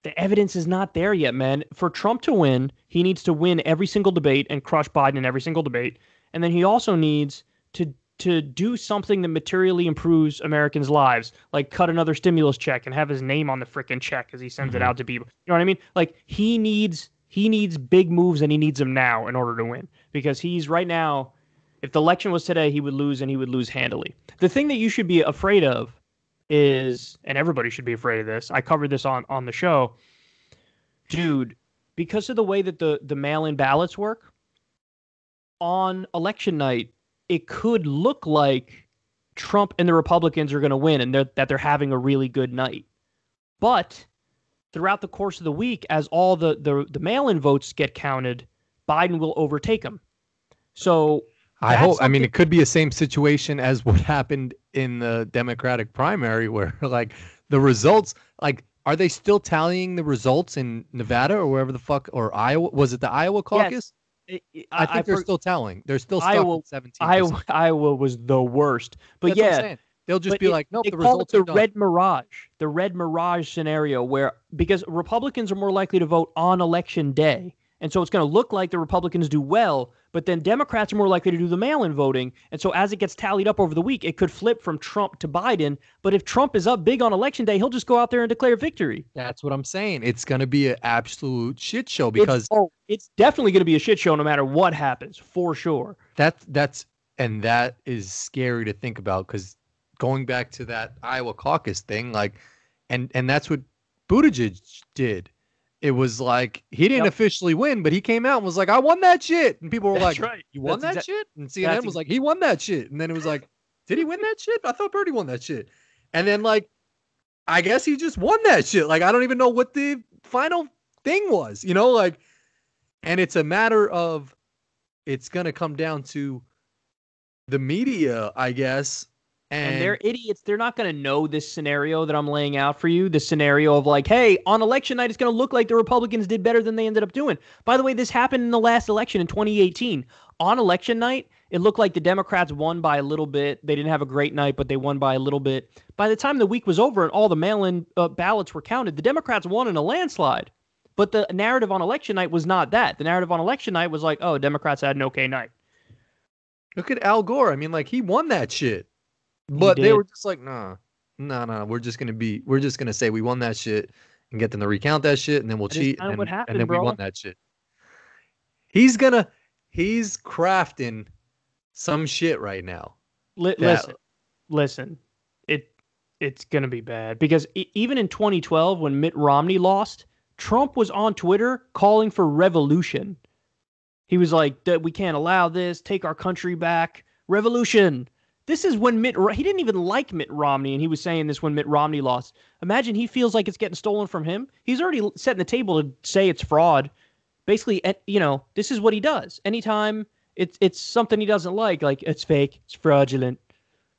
The evidence is not there yet, man. For Trump to win, he needs to win every single debate and crush Biden in every single debate. And then he also needs to do something that materially improves Americans' lives, like cut another stimulus check and have his name on the frickin' check as he sends it out to people. You know what I mean? Like, he needs big moves, and he needs them now in order to win. Because he's right now, if the election was today, he would lose, and he would lose handily. The thing that you should be afraid of is, and everybody should be afraid of this, I covered this on the show, dude, because of the way that the mail-in ballots work, on election night, it could look like Trump and the Republicans are going to win and that they're having a really good night. But throughout the course of the week, as all the mail-in votes get counted, Biden will overtake him. So I hope, I mean, it could be the same situation as what happened in the Democratic primary where, like, the results, like, are they still tallying the results in Nevada or wherever the fuck, or Iowa? Was it the Iowa caucus? Yes. I think they're still tallying. They're still stuck Iowa, at 17%. Iowa was the worst. But That's what I'm yeah, saying. They'll just be like, nope, they the call results it are the done. red mirage scenario where, because Republicans are more likely to vote on election day. And so it's going to look like the Republicans do well, but then Democrats are more likely to do the mail-in voting. And so as it gets tallied up over the week, it could flip from Trump to Biden. But if Trump is up big on election day, he'll just go out there and declare victory. That's what I'm saying. It's going to be an absolute shit show because it's definitely going to be a shit show no matter what happens, for sure. That is scary to think about, because going back to that Iowa caucus thing, like, and that's what Buttigieg did. It was like, he didn't officially win, but he came out and was like, I won that shit. And people were That's like, right. You won that shit? And CNN was like, he won that shit. And then it was like, did he win that shit? I thought Bernie won that shit. And then, like, I guess he just won that shit. Like, I don't even know what the final thing was, you know, like, and it's a matter of, it's going to come down to the media, I guess. And they're idiots. They're not going to know this scenario that I'm laying out for you. This scenario of like, hey, on election night, it's going to look like the Republicans did better than they ended up doing. By the way, this happened in the last election in 2018. On election night, it looked like the Democrats won by a little bit. They didn't have a great night, but they won by a little bit. By the time the week was over and all the mail-in ballots were counted, the Democrats won in a landslide. But the narrative on election night was not that. The narrative on election night was like, oh, Democrats had an okay night. Look at Al Gore. I mean, like, he won that shit. But they were just like, no, we're just gonna say we won that shit and get them to recount that shit, and then we'll cheat, and then we won that shit. He's crafting some shit right now. Listen. it's going to be bad because even in 2012, when Mitt Romney lost, Trump was on Twitter calling for revolution. He was like, we can't allow this, take our country back, revolution. This is when he didn't even like Mitt Romney, and he was saying this when Mitt Romney lost. Imagine he feels like it's getting stolen from him. He's already setting the table to say it's fraud. Basically, this is what he does. Anytime it's something he doesn't like it's fake, it's fraudulent,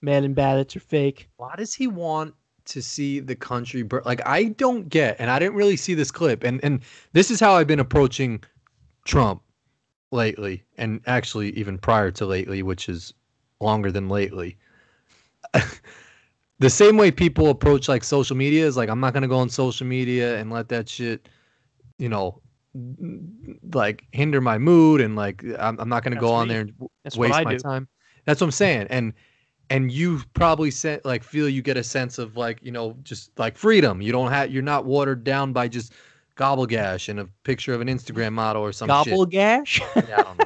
mail-in ballots are fake. Why does he want to see the country burn? Like, I don't get, and I didn't really see this clip, and this is how I've been approaching Trump lately, and actually even prior to lately, which is longer than lately. The same way people approach like social media is like, I'm not going to go on social media and let that shit, like hinder my mood. And like, I'm not going to go on there and waste my time. That's what I'm saying. And you probably feel you get a sense of like, just like freedom. You're not watered down by just gobblegash and a picture of an Instagram model or some shit. Gobblegash? Yeah, I don't know.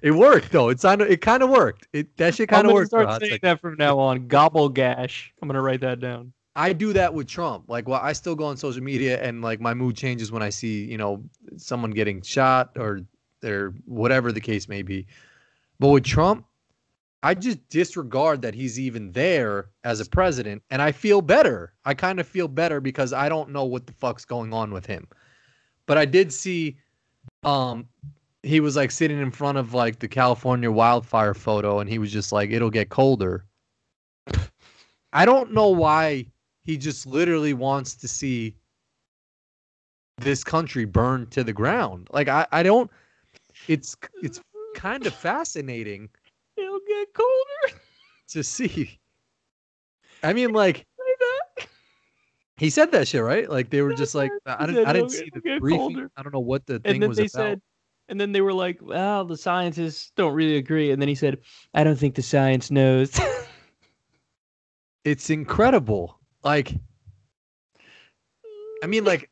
It worked though. It kind of worked. That shit kind of worked. I'm gonna start saying that from now on. Gobblegash. I'm gonna write that down. I do that with Trump. Like, well, I still go on social media and like my mood changes when I see, someone getting shot or whatever the case may be. But with Trump, I just disregard that he's even there as a president, and I feel better. I kind of feel better because I don't know what the fuck's going on with him. But I did see, he was like sitting in front of like the California wildfire photo, and he was just like, it'll get colder. I don't know why he just literally wants to see this country burn to the ground. Like, I don't, it's kind of fascinating. It'll get colder to see. I mean, like, he said that shit, right? Like, they were just like, I didn't see the briefing. Colder. I don't know what the thing was about. And then they were like, well, the scientists don't really agree. And then he said, I don't think the science knows. It's incredible. Like, I mean, like,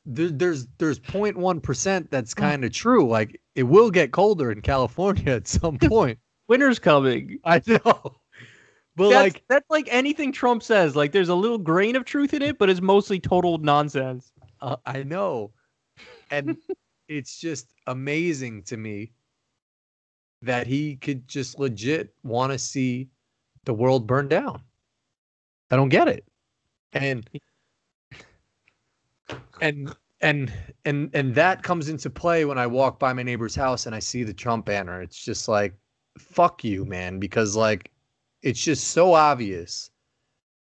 there's 0.1% that's kind of true. Like, it will get colder in California at some point. Winter's coming. I know. But that's like anything Trump says. Like, there's a little grain of truth in it, but it's mostly total nonsense. I know. And it's just amazing to me that he could just legit want to see the world burn down. I don't get it. And that comes into play when I walk by my neighbor's house and I see the Trump banner. It's just like, fuck you, man, because like, it's just so obvious.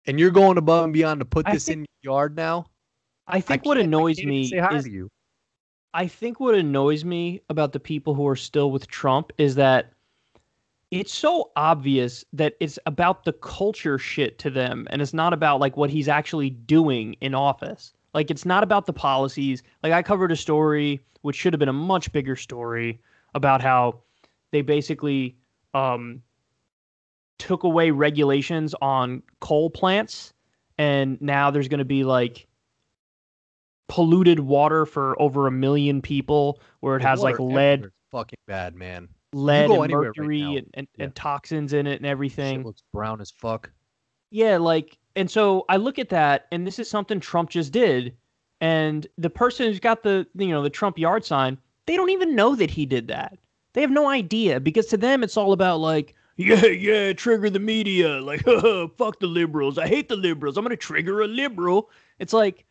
And you're going above and beyond to put this in your yard now. I think what annoys me say hi to you. I think what annoys me about the people who are still with Trump is that it's so obvious that it's about the culture shit to them, and it's not about like what he's actually doing in office. Like, it's not about the policies. Like, I covered a story, which should have been a much bigger story, about how they basically took away regulations on coal plants, and now there's going to be like polluted water for over 1 million people, where it has like lead. It's fucking bad, man. Lead and mercury and toxins in it and everything. Shit looks brown as fuck. Yeah, like, and so I look at that, and this is something Trump just did, and the person who's got the Trump yard sign, they don't even know that he did that. They have no idea, because to them it's all about like, yeah, trigger the media, like, fuck the liberals, I hate the liberals, I'm gonna trigger a liberal. It's like,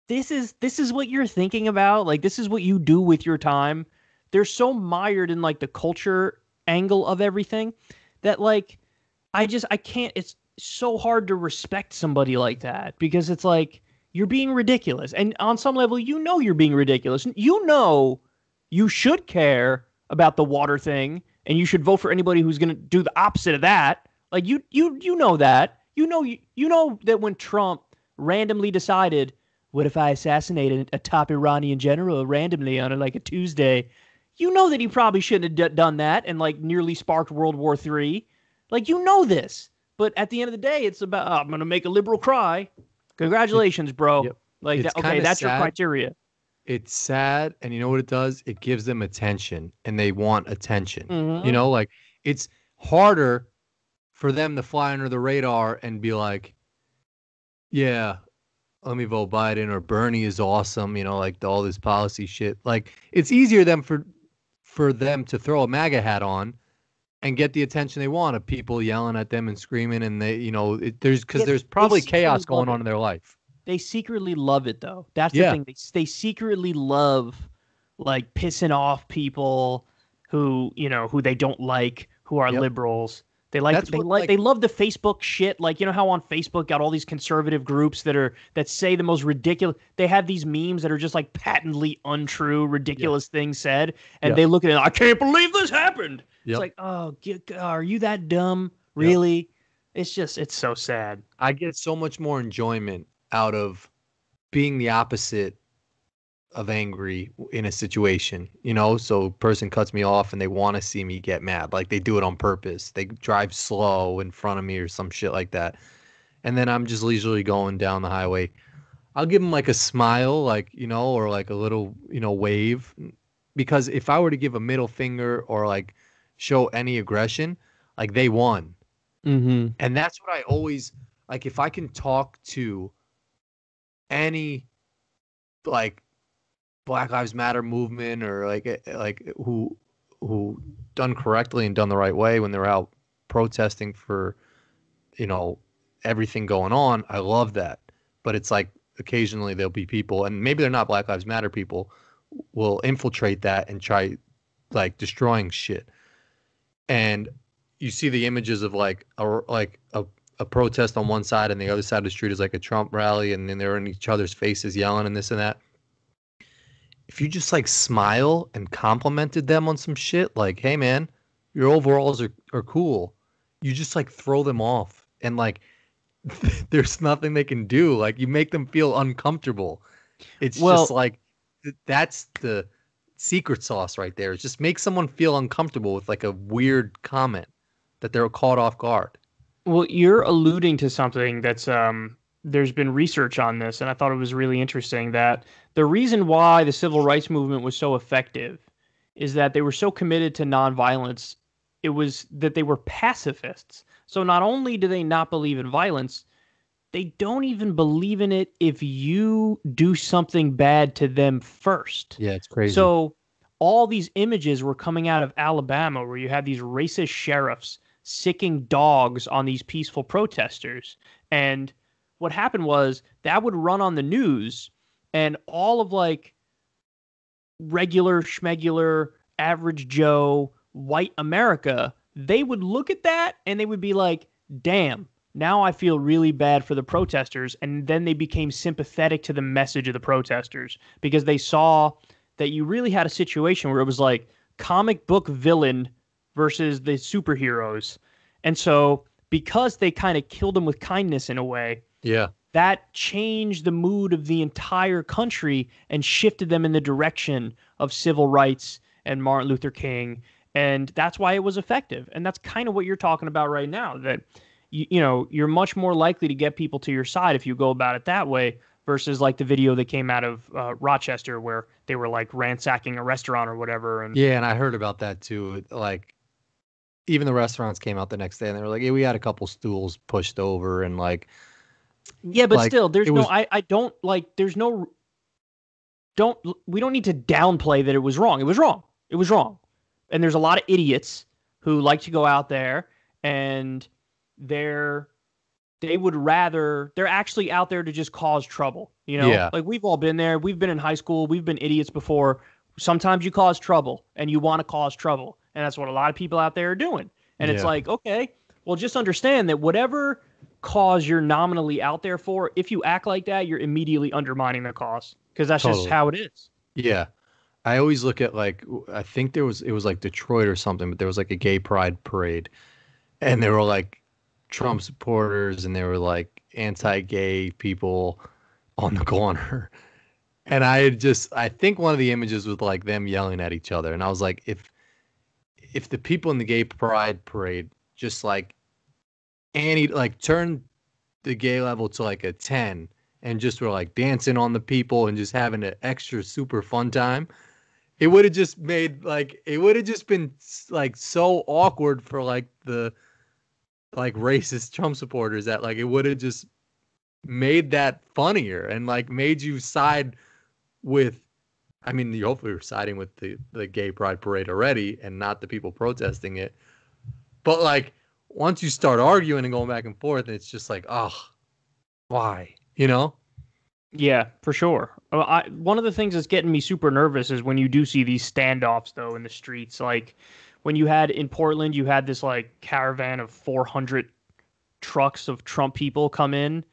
this is what you're thinking about. Like, this is what you do with your time. They're so mired in like the culture angle of everything that like, I can't, it's so hard to respect somebody like that, because it's like, you're being ridiculous. And on some level, you're being ridiculous. You should care about the water thing, and you should vote for anybody who's going to do the opposite of that. Like, you know that. You know that when Trump randomly decided, what if I assassinated a top Iranian general randomly on like a Tuesday? You know that he probably shouldn't have done that and like nearly sparked World War III. Like, this. But at the end of the day, it's about, I'm going to make a liberal cry. Congratulations, bro. Yep. Like, okay, that's sad. Your criteria. It's sad. And you know what it does? It gives them attention, and they want attention. Mm-hmm. Like, it's harder for them to fly under the radar and be like, yeah, let me vote Biden, or Bernie is awesome, like all this policy shit. Like, it's easier for them to throw a MAGA hat on and get the attention they want of people yelling at them and screaming, and there's probably chaos going on in their life. They secretly love it, though. That's the Yeah. thing. They secretly love, like, pissing off people who they don't like, who are liberals. They love the Facebook shit. Like, how on Facebook got all these conservative groups that say the most ridiculous. They have these memes that are just like patently untrue, ridiculous things said, and they look at it. I can't believe this happened. It's like, oh, are you that dumb? Really? It's so sad. I get so much more enjoyment out of being the opposite of angry in a situation, so a person cuts me off and they want to see me get mad. Like, they do it on purpose. They drive slow in front of me or some shit like that. And then I'm just leisurely going down the highway. I'll give them like a smile, like, or like a little, wave. Because if I were to give a middle finger or like show any aggression, like, they won. Mm-hmm. And that's what I always, like, if I can talk to any, like, Black Lives Matter movement, or like who done correctly and done the right way when they're out protesting for, everything going on, I love that. But it's like, occasionally there'll be people, and maybe they're not Black Lives Matter people, will infiltrate that and try, like, destroying shit. And you see the images of like a protest on one side, and the other side of the street is like a Trump rally, and then they're in each other's faces yelling and this and that. If you just like smile and complimented them on some shit, like, hey man, your overalls are cool, you just like throw them off, and like there's nothing they can do. Like, you make them feel uncomfortable. It's just like, that's the secret sauce right there. It's just make someone feel uncomfortable with like a weird comment that they're caught off guard. Well, you're alluding to something that's there's been research on this, and I thought it was really interesting that the reason why the civil rights movement was so effective is that they were so committed to nonviolence. It was that they were pacifists. So not only do they not believe in violence, they don't even believe in it if you do something bad to them first. Yeah, it's crazy. So all these images were coming out of Alabama where you had these racist sheriffs sicking dogs on these peaceful protesters. And what happened was that would run on the news, and all of like regular schmegular average Joe white America, they would look at that and they would be like, damn, now I feel really bad for the protesters. And then they became sympathetic to the message of the protesters because they saw that you really had a situation where it was like comic book villain versus the superheroes. And so because they kind of killed them with kindness in a way, that changed the mood of the entire country and shifted them in the direction of civil rights and Martin Luther King. And that's why it was effective. And that's kind of what you're talking about right now, that you're much more likely to get people to your side if you go about it that way versus like the video that came out of Rochester where they were like ransacking a restaurant or whatever. And yeah, and I heard about that too. Like, even the restaurants came out the next day and they were like, yeah, we had a couple stools pushed over, and like, yeah, but like, still, there's no, I don't like, there's no, we don't need to downplay that it was wrong. It was wrong. It was wrong. And there's a lot of idiots who like to go out there and they're actually out there to just cause trouble. Like, we've all been there. We've been in high school. We've been idiots before. Sometimes you cause trouble and you want to cause trouble. And that's what a lot of people out there are doing. And it's like, okay, well, just understand that whatever cause you're nominally out there for, if you act like that, you're immediately undermining the cause, because that's just how it is. Yeah. I always look at, like, I think it was like Detroit or something, but there was like a gay pride parade and there were like Trump supporters and there were like anti-gay people on the corner. And I think one of the images was like them yelling at each other. And I was like, if the people in the gay pride parade just like turn the gay level to like a 10 and just were like dancing on the people and just having an extra super fun time, it would have just been like so awkward for like the like racist Trump supporters that like it would have just made that funnier and like made you side with. I mean, you hopefully were siding with the gay pride parade already and not the people protesting it. But like once you start arguing and going back and forth, it's just like, oh, why? You know? Yeah, for sure. One of the things that's getting me super nervous is when you do see these standoffs, though, in the streets. Like when you had in Portland, you had this like caravan of 400 trucks of Trump people come in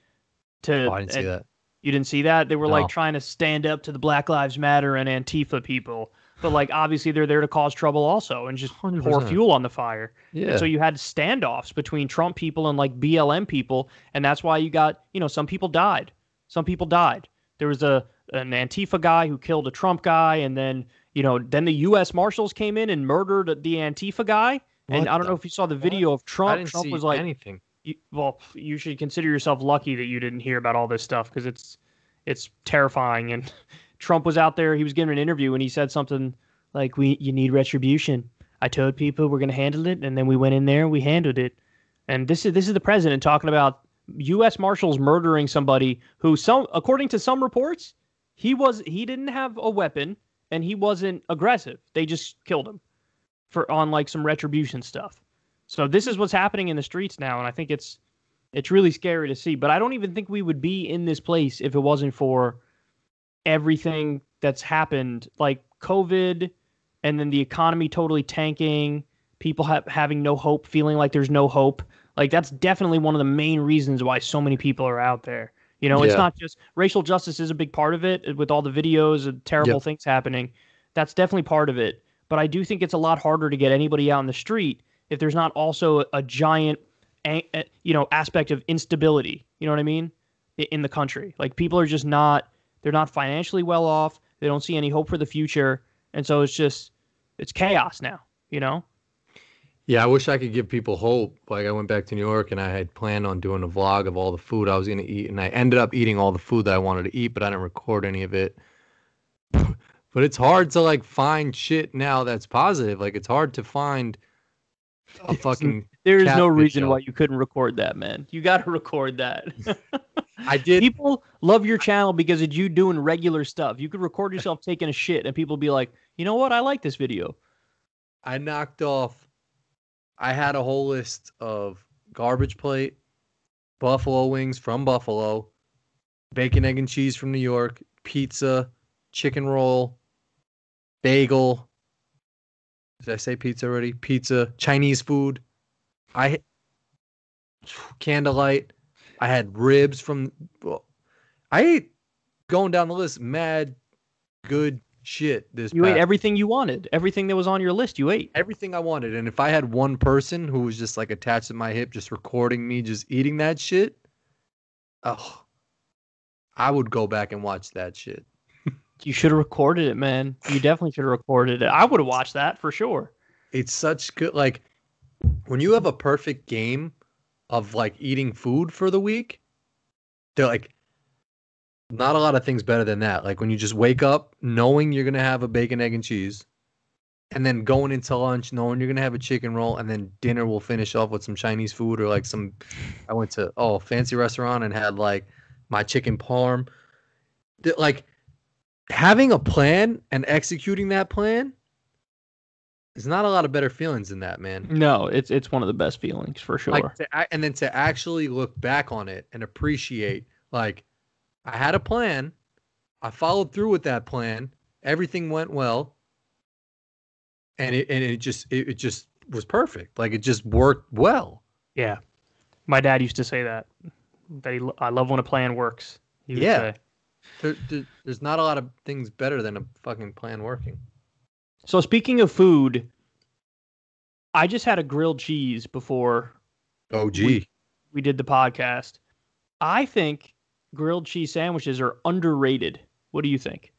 to. Oh, I didn't see that. You didn't see that? They were No. like trying to stand up to the Black Lives Matter and Antifa people. But like obviously they're there to cause trouble also and just 100%. pour fuel on the fire. Yeah. And so you had standoffs between Trump people and like BLM people, and that's why you got, some people died. Some people died. There was an Antifa guy who killed a Trump guy, and then then the U.S. Marshals came in and murdered the Antifa guy. And I don't know if you saw the video of Trump. I didn't Trump see was like anything. you should consider yourself lucky that you didn't hear about all this stuff because it's terrifying. And Trump was out there. He was giving an interview and he said something like, "You need retribution. I told people we're going to handle it, and then we went in there and we handled it." And this is the president talking about U.S. Marshals murdering somebody who, according to some reports, he didn't have a weapon and he wasn't aggressive. They just killed him on like some retribution stuff. So this is what's happening in the streets now, and I think it's really scary to see. But I don't even think we would be in this place if it wasn't for everything that's happened, like COVID, and then the economy totally tanking, people having no hope, feeling like there's no hope. Like that's definitely one of the main reasons why so many people are out there. It's not just racial justice is a big part of it with all the videos of terrible things happening. That's definitely part of it. But I do think it's a lot harder to get anybody out in the street if there's not also a giant, aspect of instability. You know what I mean? In the country, like people are just they're not financially well off. They don't see any hope for the future. And so it's chaos now, Yeah, I wish I could give people hope. Like I went back to New York and I had planned on doing a vlog of all the food I was going to eat. And I ended up eating all the food that I wanted to eat, but I didn't record any of it. But it's hard to like find shit now that's positive. Like it's hard to find a fucking There is no reason video. why you couldn't record that, man. You got to record that. I did. People love your channel because of you doing regular stuff. You could record yourself taking a shit and people be like, you know what? I like this video. I had a whole list of garbage plate, buffalo wings from Buffalo, bacon, egg, and cheese from New York, pizza, chicken roll, bagel. Did I say pizza already? Pizza, Chinese food. Candlelight. I had ribs from. I ate, going down the list, mad good shit. You ate everything you wanted. Everything that was on your list, you ate. Everything I wanted. And if I had one person who was just like attached to my hip, just recording me, just eating that shit, oh, I would go back and watch that shit. You should have recorded it, man. You definitely should have recorded it. I would have watched that for sure. It's such good. Like when you have a perfect game of like eating food for the week, they're like, not a lot of things better than that. Like when you just wake up knowing you're going to have a bacon, egg, and cheese, and then going into lunch knowing you're going to have a chicken roll, and then dinner will finish off with some Chinese food or like I went to a fancy restaurant and had like my chicken parm. Like having a plan and executing that plan, there's not a lot of better feelings than that, man. No, it's one of the best feelings for sure. Like and then to actually look back on it and appreciate, like, I had a plan, I followed through with that plan, everything went well, and it just was perfect. Like it just worked well. Yeah, my dad used to say that I love when a plan works. He would say. There's not a lot of things better than a fucking plan working. So speaking of food, I just had a grilled cheese before. Oh, gee. We did the podcast. I think grilled cheese sandwiches are underrated. What do you think?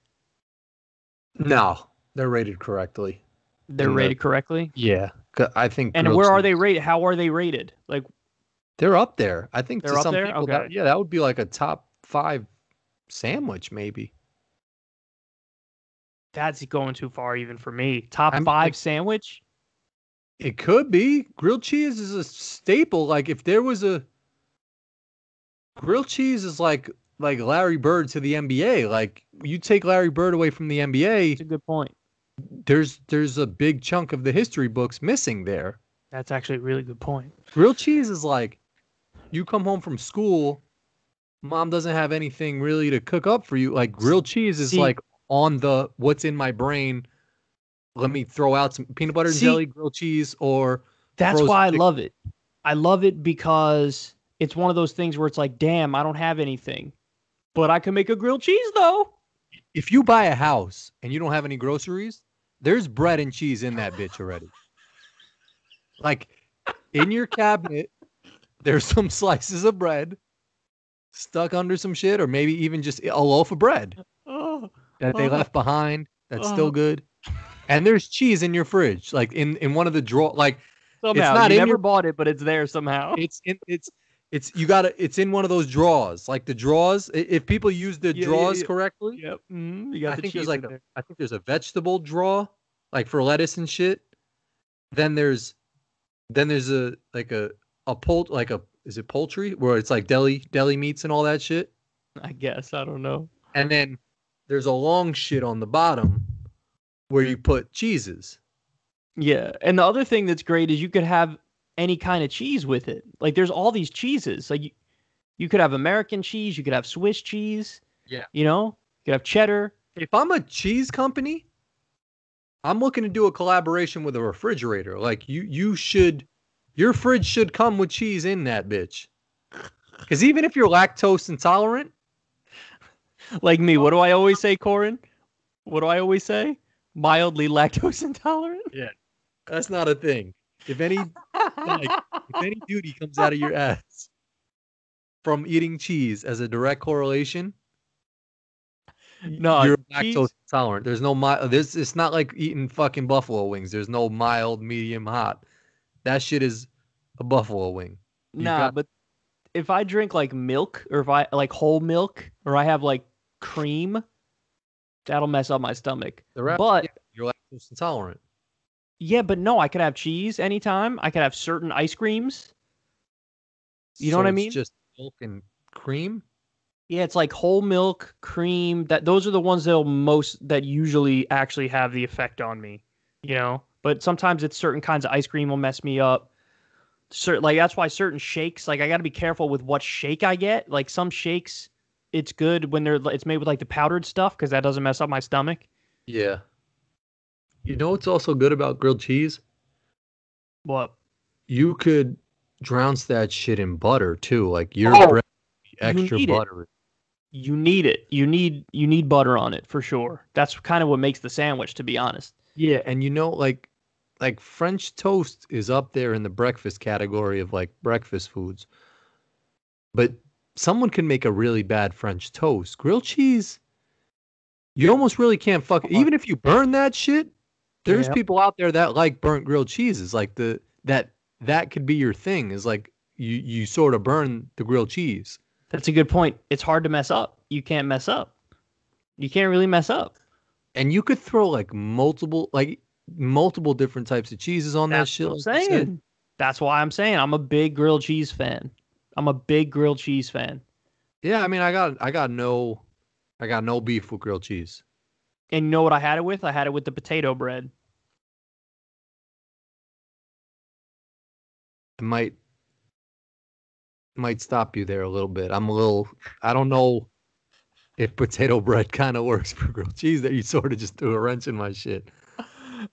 No, they're rated correctly. They're rated correctly? Yeah. I think. And where are they rated? How are they rated? Like, they're up there. I think they're to up some there? people, Okay. that would be like a top 5 sandwich, maybe. That's going too far even for me. Top 5 sandwich? It could be. Grilled cheese is a staple. Like if there was a grilled cheese is like Larry Bird to the NBA. Like you take Larry Bird away from the NBA, That's a good point. there's a big chunk of the history books missing there. That's actually a really good point. Grilled cheese is like you come home from school, mom doesn't have anything really to cook up for you. Like grilled cheese is like on the what's in my brain. Let me throw out some peanut butter and jelly grilled cheese or that's why I love it. I love it because it's one of those things where it's like, damn, I don't have anything, but I can make a grilled cheese though. If you buy a house and you don't have any groceries, there's bread and cheese in that bitch already. Like in your cabinet, there's some slices of bread stuck under some shit, or maybe even just a loaf of bread that they left behind. That's still good. And there's cheese in your fridge, like in one of the drawer. Like somehow it's not you in never your, bought it, but it's there somehow. It's in one of those drawers, like the drawers. If people use the drawers correctly, yep. You got I the think cheese there's in there. I think there's a vegetable drawer, like for lettuce and shit. Then there's a is it poultry where it's like deli meats and all that shit. I guess I don't know. And then there's a long shit on the bottom where you put cheeses. Yeah, and the other thing that's great is you could have any kind of cheese with it. Like there's all these cheeses. Like you could have American cheese, you could have Swiss cheese. Yeah. You know, you could have cheddar. If I'm a cheese company, I'm looking to do a collaboration with a refrigerator. Like your fridge should come with cheese in that bitch. Because even if you're lactose intolerant, like me, what do I always say, Corin? What do I always say? Mildly lactose intolerant? Yeah. That's not a thing. If any duty comes out of your ass from eating cheese as a direct correlation, no, you're lactose intolerant. There's no it's not like eating fucking buffalo wings. There's no mild, medium, hot. That shit is a buffalo wing. But if I drink like milk, or if I like whole milk, or I have like cream, that'll mess up my stomach. But you're lactose intolerant. Yeah, but no, I could have cheese anytime. I could have certain ice creams. You know what I mean? It's just milk and cream? Yeah, it's like whole milk, cream. Those are the ones that usually actually have the effect on me, you know? But sometimes it's certain kinds of ice cream will mess me up. Like that's why certain shakes, like I got to be careful with what shake I get. Like some shakes, it's good when it's made with like the powdered stuff because that doesn't mess up my stomach. Yeah. You know what's also good about grilled cheese? What? You could drownce that shit in butter too. Like your bread, extra butter. You need it. You need butter on it for sure. That's kind of what makes the sandwich, to be honest. Yeah, and you know, like French toast is up there in the breakfast category of like breakfast foods. But someone can make a really bad French toast. Grilled cheese, you almost really can't even if you burn that shit. There's people out there that like burnt grilled cheeses. Like that could be your thing. Is like you sort of burn the grilled cheese. That's a good point. It's hard to mess up. You can't mess up. You can't really mess up. And you could throw like multiple different types of cheeses on that shit. That's what I'm saying. That's why I'm saying I'm a big grilled cheese fan. Yeah, I mean, I got no beef with grilled cheese. And you know what I had it with? I had it with the potato bread. It might stop you there a little bit. I don't know if potato bread kind of works for grilled cheese. That you sort of just threw a wrench in my shit.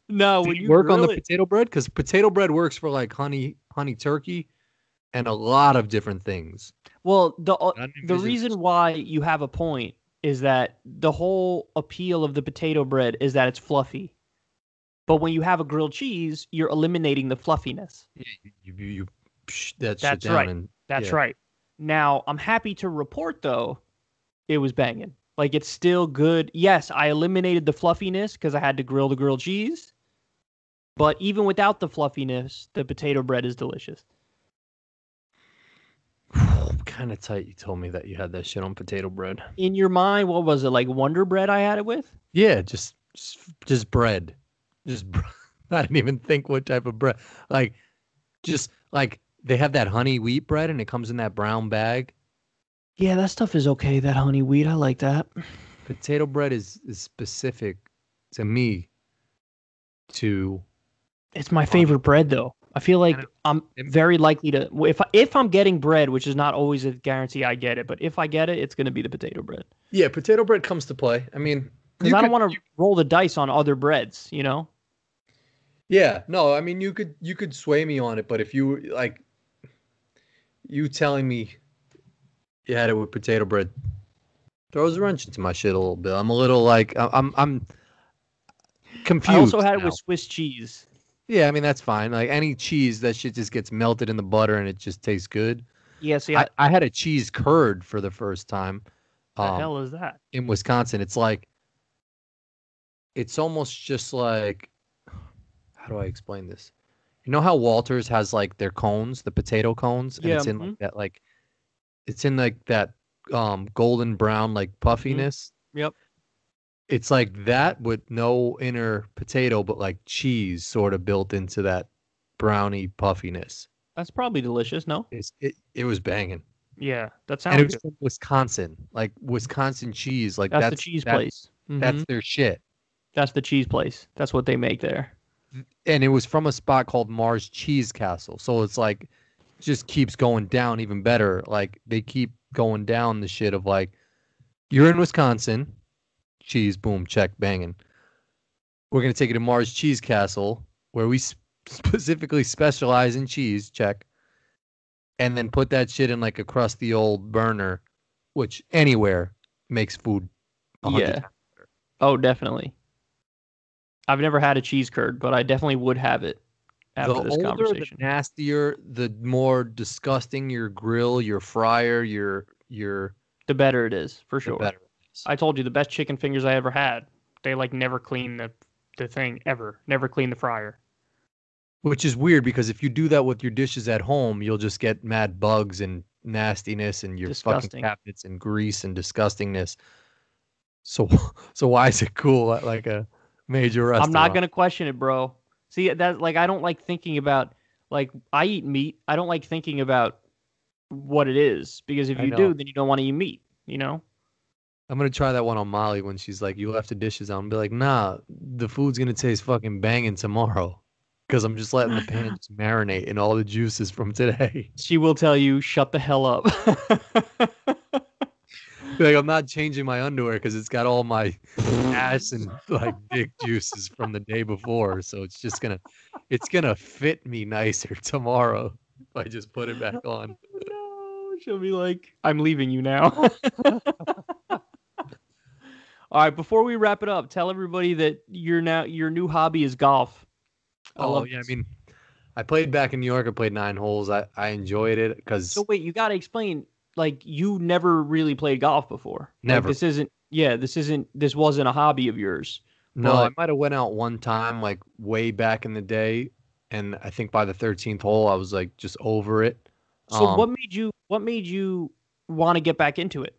No, when you work on the potato bread, because potato bread works for like honey turkey and a lot of different things. Well, the reason why you have a point is that the whole appeal of the potato bread is that it's fluffy. But when you have a grilled cheese, you're eliminating the fluffiness. Yeah, you that's right. And, that's right. Now, I'm happy to report, though, it was banging. Like, it's still good. Yes, I eliminated the fluffiness because I had to grill the grilled cheese. But even without the fluffiness, the potato bread is delicious. Kind of tight. You told me that you had that shit on potato bread. In your mind, what was it, like Wonder Bread I had it with? Yeah, just bread. I didn't even think what type of bread. Like, just like they have that honey wheat bread and it comes in that brown bag. Yeah, that stuff is okay. That honey wheat, I like that. Potato bread is specific to me to It's my favorite bread, though. I feel like I'm it- very likely to if I'm getting bread, which is not always a guarantee I get it, but if I get it, it's going to be the potato bread. yeah, potato bread comes to play. I mean, Because I don't want to roll the dice on other breads, you know? yeah, no, I mean you could sway me on it, but if you like you telling me you had it with potato bread throws a wrench into my shit a little bit. I'm a little like I'm confused. I also had it now. with Swiss cheese. Yeah, I mean that's fine. Like any cheese, that shit just gets melted in the butter and it just tastes good. Yeah, see, I had a cheese curd for the first time. the hell is that? In Wisconsin. It's like it's almost just like how do I explain this? You know how Walters has like their cones, the potato cones, and Yeah, it's in like it's in like that golden brown like puffiness. Yep. It's like that with no inner potato, but like cheese sort of built into that brownie puffiness. That's probably delicious, no? It was banging. Yeah, that And it sounds was good. from Wisconsin, like Wisconsin cheese. Like That's the cheese place. That's their shit. That's the cheese place. That's what they make there. And it was from a spot called Mars Cheese Castle. So it's like just keeps going down even better. Like they keep going down the shit of like you're in Wisconsin, cheese, boom, check, banging. We're gonna take you to Mars Cheese Castle, where we specifically specialize in cheese, check, and then put that shit in like a crusty old burner, which anywhere makes food 100 Yeah. times better. Oh, definitely. I've never had a cheese curd, but I definitely would have it after The this older, conversation. the nastier, the more disgusting your grill, your fryer, your The better it is, for the sure. better it is. I told you the best chicken fingers I ever had. They like never clean the thing ever. Never clean the fryer. Which is weird because if you do that with your dishes at home, you'll just get mad bugs and nastiness and your Disgusting. fucking cabinets and grease and disgustingness. So so why is it cool at like a major restaurant? I'm not gonna question it, bro. See that like I don't like thinking about like I eat meat. I don't like thinking about what it is because if I you know. do, then you don't want to eat meat. You know? I'm gonna try that one on Molly when she's like, "You left the dishes out." And be like, "Nah, the food's gonna taste fucking banging tomorrow, because I'm just letting the pan just marinate in all the juices from today." She will tell you, shut the hell up. Like I'm not changing my underwear because it's got all my ass and like dick juices from the day before, so it's gonna fit me nicer tomorrow if I just put it back on. No, she'll be like, I'm leaving you now. All right, before we wrap it up, tell everybody that your new hobby is golf. Oh yeah, I mean, I played back in New York. I played 9 holes. I enjoyed it because So wait, you got to explain. Like you never really played golf before. Never. Like, this wasn't a hobby of yours. no, I But might have went out one time like way back in the day, and I think by the 13th hole I was like just over it. so what made you want to get back into it?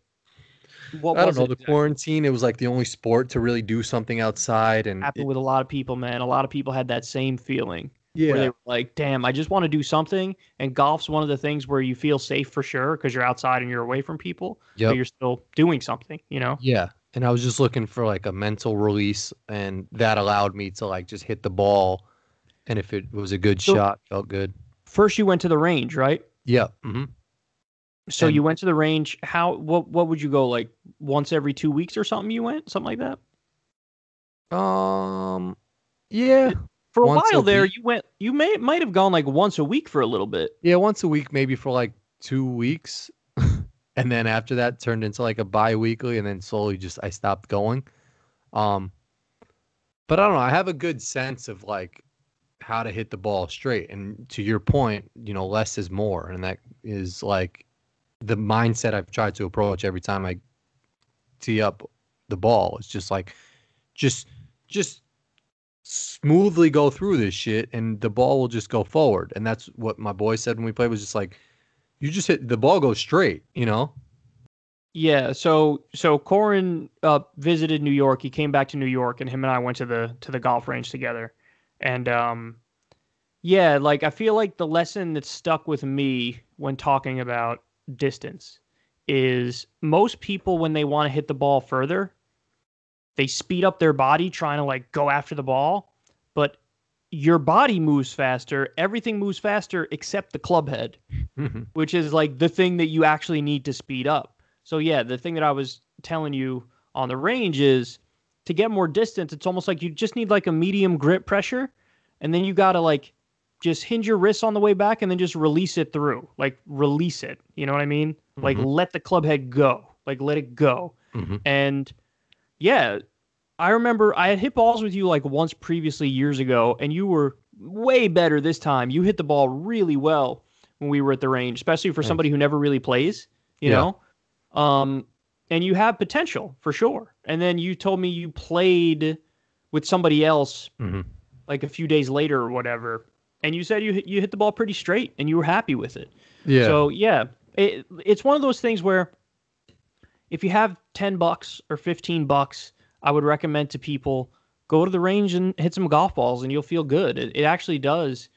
What I don't was know, it the exactly? quarantine, it was like the only sport to really do something outside, and Happened with a lot of people, man. A lot of people had that same feeling. yeah, Where they were like, damn, I just want to do something. And golf's one of the things where you feel safe for sure because you're outside and you're away from people, Yep. but you're still doing something, you know? yeah. And I was just looking for like a mental release, and that allowed me to like just hit the ball, and if it was a good So- shot, felt good. First, you went to the range, right? Yeah. hmm So And- you went to the range. What would you go like once every 2 weeks or something? You went something like that. Yeah. For a Once a while there, week. you might have gone like once a week for a little bit. Yeah, once a week, maybe for like 2 weeks. And then after that turned into like a bi-weekly, and then slowly just I stopped going. But I don't know, I have a good sense of like how to hit the ball straight. And to your point, less is more. And that is like the mindset I've tried to approach every time I tee up the ball. It's just like just smoothly go through this shit and the ball will just go forward. And that's what my boy said when we played, was just like, you just hit the ball, goes straight, Yeah. So Corin visited New York. He came back to New York, and him and I went to the golf range together. And yeah, like I feel like the lesson that stuck with me when talking about distance is most people when they want to hit the ball further, they speed up their body trying to like go after the ball, but your body moves faster, everything moves faster except the club head, which is like the thing that you actually need to speed up. So yeah, the thing that I was telling you on the range is to get more distance, it's almost like you just need like a medium grip pressure, and then you got to like just hinge your wrists on the way back and then just release it through. Like release it. You know what I mean? Like let the club head go. Like let it go. And yeah, I remember I had hit balls with you like once previously years ago, and you were way better this time. You hit the ball really well when we were at the range, especially for somebody who never really plays, you know? And you have potential for sure. And then you told me you played with somebody else like a few days later or whatever, and you said you hit the ball pretty straight and you were happy with it. Yeah. So yeah, it's one of those things where if you have $10 or $15, I would recommend to people go to the range and hit some golf balls and you'll feel good. It actually does.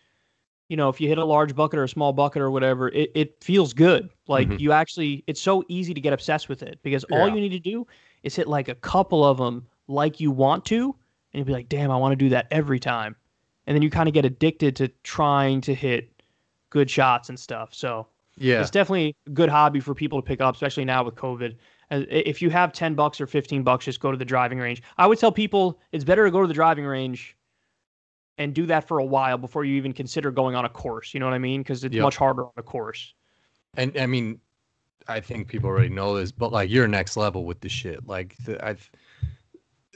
You know, if you hit a large bucket or a small bucket or whatever, it feels good. Like you actually, it's so easy to get obsessed with it because all you need to do is hit like a couple of them like you want to, and you'll be like, damn, I want to do that every time. And then you kind of get addicted to trying to hit good shots and stuff. So yeah, it's definitely a good hobby for people to pick up, especially now with COVID. If you have $10 or $15, just go to the driving range. I would tell people it's better to go to the driving range and do that for a while before you even consider going on a course. You know what I mean? Because it's much harder on a course. And I mean, I think people already know this, but like you're next level with the shit. Like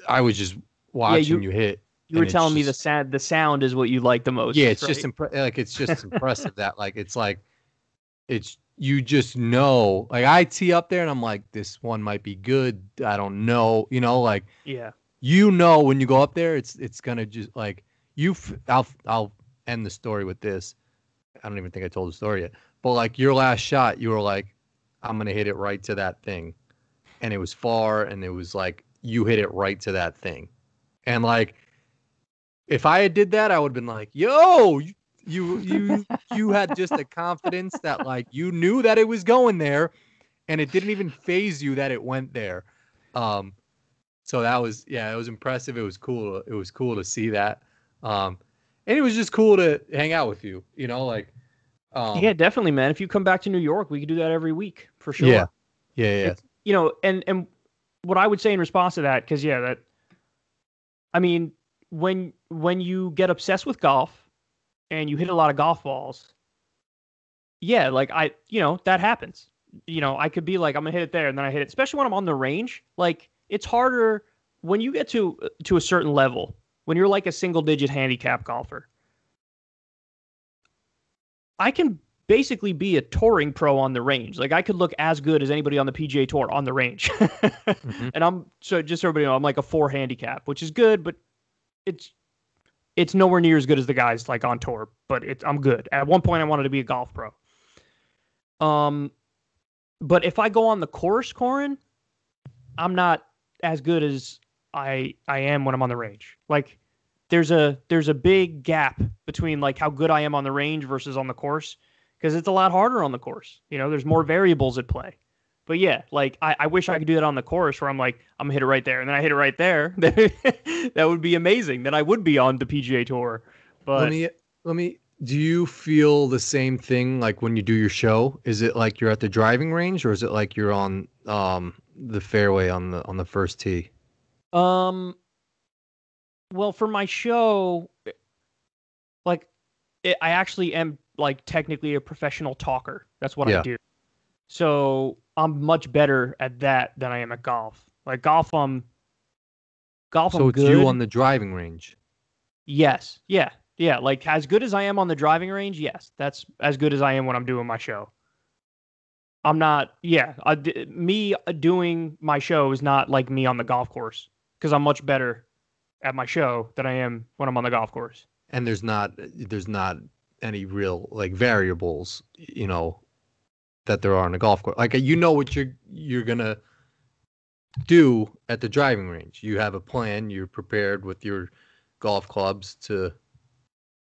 I was just watching you hit. You were telling me the sound is what you like the most. Yeah, it's right? It's just impressive that like it's you just know. Like I tee up there and I'm like, this one might be good. I don't know. You know, like you know when you go up there, it's gonna just like I'll end the story with this. I don't even think I told the story yet. But like your last shot, you were like, I'm gonna hit it right to that thing, and it was far, and it was like you hit it right to that thing, and like. If I had did that, I would have been like, yo, you had just the confidence that like you knew that it was going there and it didn't even phase you that it went there. So that was, it was impressive. It was cool. It was cool to see that. And it was just cool to hang out with you, you know, like, yeah, definitely, man. If you come back to New York, we could do that every week for sure. Yeah. It's, you know, and what I would say in response to that, because I mean, when you get obsessed with golf and you hit a lot of golf balls, like that happens. You know, I could be like, I'm gonna hit it there, and then I hit it, especially when I'm on the range. Like, it's harder when you get to a certain level, when you're like a single digit handicap golfer. I can basically be a touring pro on the range. Like, I could look as good as anybody on the PGA Tour on the range. And just so everybody know, I'm like a 4 handicap, which is good, but it's nowhere near as good as the guys like on tour, but I'm good. At one point I wanted to be a golf pro. But if I go on the course, Corin, I'm not as good as I am when I'm on the range. Like there's a big gap between like how good I am on the range versus on the course, because it's a lot harder on the course. You know, there's more variables at play. But yeah, like I wish I could do that on the course where I'm like, I'm gonna hit it right there, and then I hit it right there. That would be amazing. Then I would be on the PGA Tour. But let me. Do you feel the same thing like when you do your show? Is it like you're at the driving range, or is it like you're on the fairway on the first tee? Well, for my show, like I actually am like technically a professional talker. That's what I do. So I'm much better at that than I am at golf. Like golf, I'm good. So it's you on the driving range? Yes. Yeah. Like as good as I am on the driving range, yes. That's as good as I am when I'm doing my show. I'm not, me doing my show is not like me on the golf course, because I'm much better at my show than I am when I'm on the golf course. And there's not any real like variables, you know, that there are on a golf course. Like, you know what you're gonna do at the driving range. You have a plan. You're prepared with your golf clubs to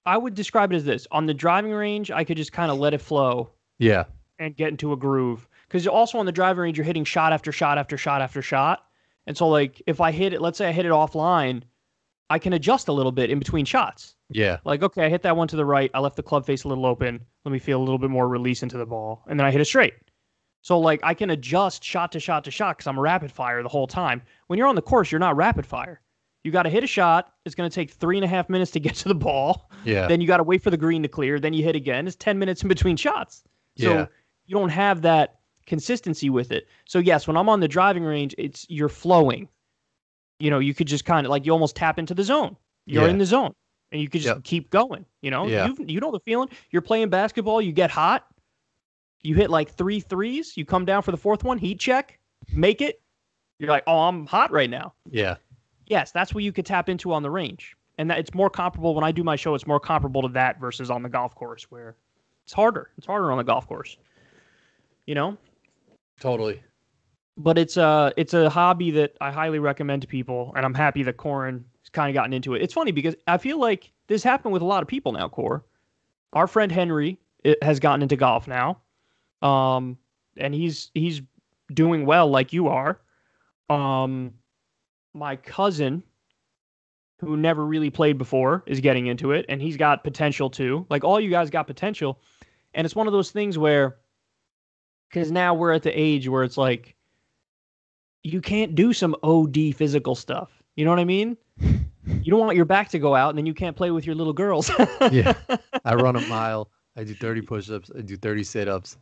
I would describe it as this. On the driving range, I could just kind of let it flow Yeah. and get into a groove. Because also on the driving range, you're hitting shot after shot after shot after shot. And so, like, if I hit it, let's say I hit it offline, I can adjust a little bit in between shots. Yeah. Like, okay, I hit that one to the right. I left the club face a little open. Let me feel a little bit more release into the ball. And then I hit it straight. So, like, I can adjust shot to shot to shot because I'm rapid fire the whole time. When you're on the course, you're not rapid fire. You got to hit a shot. It's going to take 3.5 minutes to get to the ball. Yeah. Then you got to wait for the green to clear. Then you hit again. It's 10 minutes in between shots. So Yeah. you don't have that consistency with it. So, yes, when I'm on the driving range, you're flowing. You know, you could just kind of, like, you almost tap into the zone. You're in the zone. And you could just keep going. You know, you know the feeling. You're playing basketball. You get hot. You hit like 3 threes. You come down for the fourth one. Heat check. Make it. You're like, oh, I'm hot right now. Yeah. Yes, that's what you could tap into on the range. And that it's more comparable when I do my show. It's more comparable to that versus on the golf course where it's harder. It's harder on the golf course. You know? Totally. But it's a hobby that I highly recommend to people, and I'm happy that Corin has kind of gotten into it. It's funny because I feel like this happened with a lot of people now, Cor. Our friend Henry has gotten into golf now. And he's doing well like you are. My cousin, who never really played before, is getting into it, and he's got potential too. Like, all you guys got potential. And it's one of those things where, because now we're at the age where it's like, you can't do some OD physical stuff. You know what I mean? You don't want your back to go out, and then you can't play with your little girls. Yeah. I run a mile. I do 30 push-ups. I do 30 sit-ups.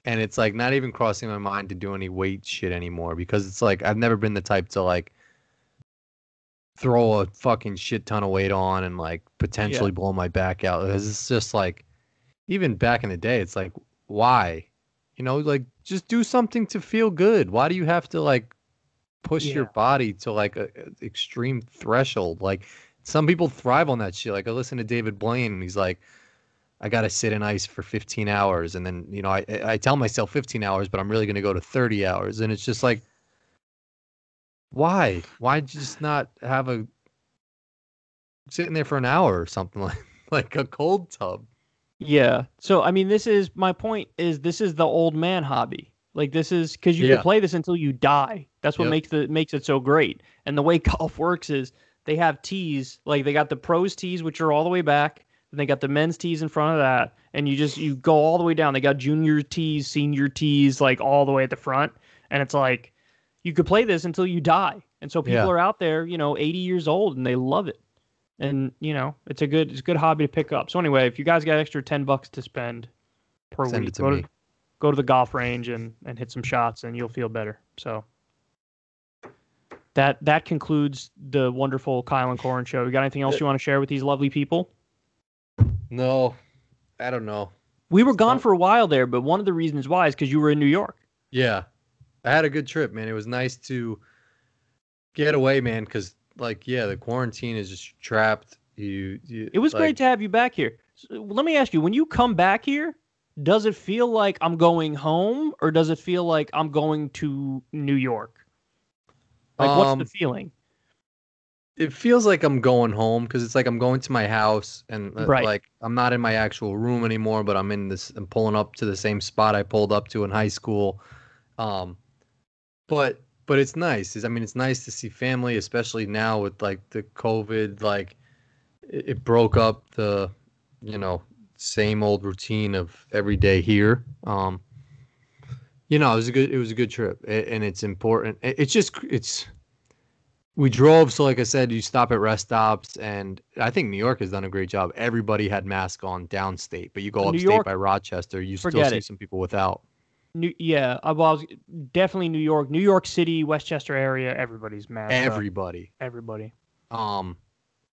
And it's like not even crossing my mind to do any weight shit anymore because it's like I've never been the type to like throw a fucking shit ton of weight on and like potentially blow my back out. It's just like, even back in the day, it's like, why? You know, like just do something to feel good. Why do you have to like push your body to like a extreme threshold? Like some people thrive on that shit. Like I listen to David Blaine and he's like, I got to sit in ice for 15 hours. And then, you know, I tell myself 15 hours, but I'm really going to go to 30 hours. And it's just like, why? Why just not have a sitting there for an hour or something like a cold tub? Yeah. So, I mean, my point is this is the old man hobby. Like this is because you can play this until you die. That's what makes it so great. And the way golf works is they have tees, like they got the pros tees, which are all the way back. And they got the men's tees in front of that. And you go all the way down. They got junior tees, senior tees, like all the way at the front. And it's like, you could play this until you die. And so people are out there, 80 years old and they love it. And, it's a good hobby to pick up. So anyway, if you guys got extra $10 to spend per week, go to the golf range and hit some shots and you'll feel better. So that concludes the wonderful Kyle and Corin show. You got anything else you want to share with these lovely people? No, I don't know. We were gone for a while there, but one of the reasons why is because you were in New York. Yeah. I had a good trip, man. It was nice to get away, man, because, the quarantine is just trapped. It was great to have you back here. So, let me ask you, when you come back here, does it feel like I'm going home, or does it feel like I'm going to New York? Like, what's the feeling? It feels like I'm going home because it's like I'm going to my house and like I'm not in my actual room anymore, but I'm pulling up to the same spot I pulled up to in high school. But it's nice. It's nice to see family, especially now with like the COVID, like it broke up the, same old routine of every day here. It was a good trip and it's important. We drove, so like I said, you stop at rest stops, and I think New York has done a great job. Everybody had masks on downstate, but you go upstate by Rochester, you still see some people without. Definitely New York City, Westchester area, everybody's masked Everybody. Everybody. And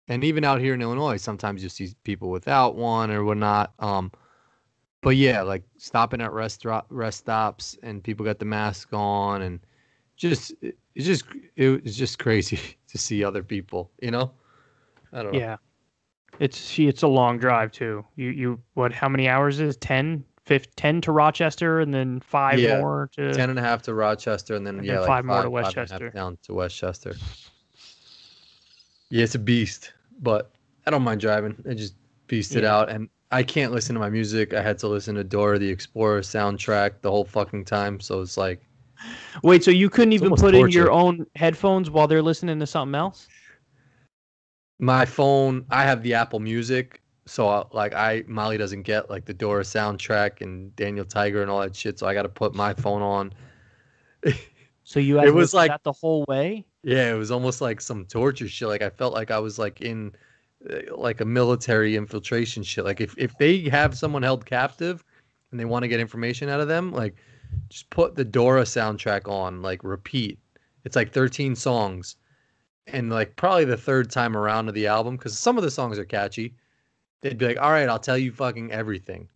even out here in Illinois, sometimes you see people without one or whatnot. But yeah, like stopping at rest stops, and people got the mask on, and it's just crazy to see other people, I don't know. Yeah. It's a long drive too. You how many hours is it? 10 to Rochester and then 5 more to 10 and a half to Rochester and then 5 more to Westchester. Down to Westchester. Yeah, it's a beast, but I don't mind driving. beast it out. And I can't listen to my music. I had to listen to Dora the Explorer soundtrack the whole fucking time. So it's like, wait, so you couldn't even put in your torture. own headphones while they're listening to something else? My phone, I have the Apple Music. So Molly doesn't get like the Dora soundtrack and Daniel Tiger and all that shit. So I got to put my phone on. So you had It to was listen to like that the whole way? Yeah, it was almost like some torture shit. Like I felt like I was like in like a military infiltration shit. Like if they have someone held captive and they want to get information out of them, like just put the Dora soundtrack on, like repeat. It's like 13 songs. And like probably the third time around of the album, because some of the songs are catchy, they'd be like, all right, I'll tell you fucking everything.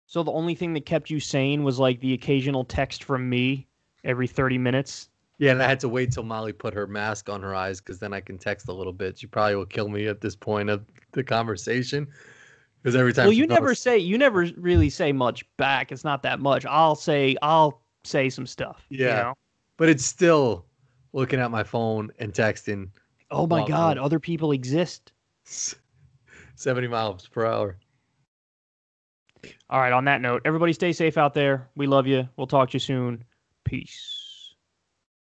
So the only thing that kept you sane was like the occasional text from me every 30 minutes? Yeah, and I had to wait till Molly put her mask on her eyes because then I can text a little bit. She probably will kill me at this point of the conversation because every time Well, she you never really say much back. It's not that much. I'll say some stuff. yeah, You know? but it's still looking at my phone and texting. Oh my God, other people exist. 70 miles per hour. All right, on that note, everybody stay safe out there. We love you. We'll talk to you soon. Peace.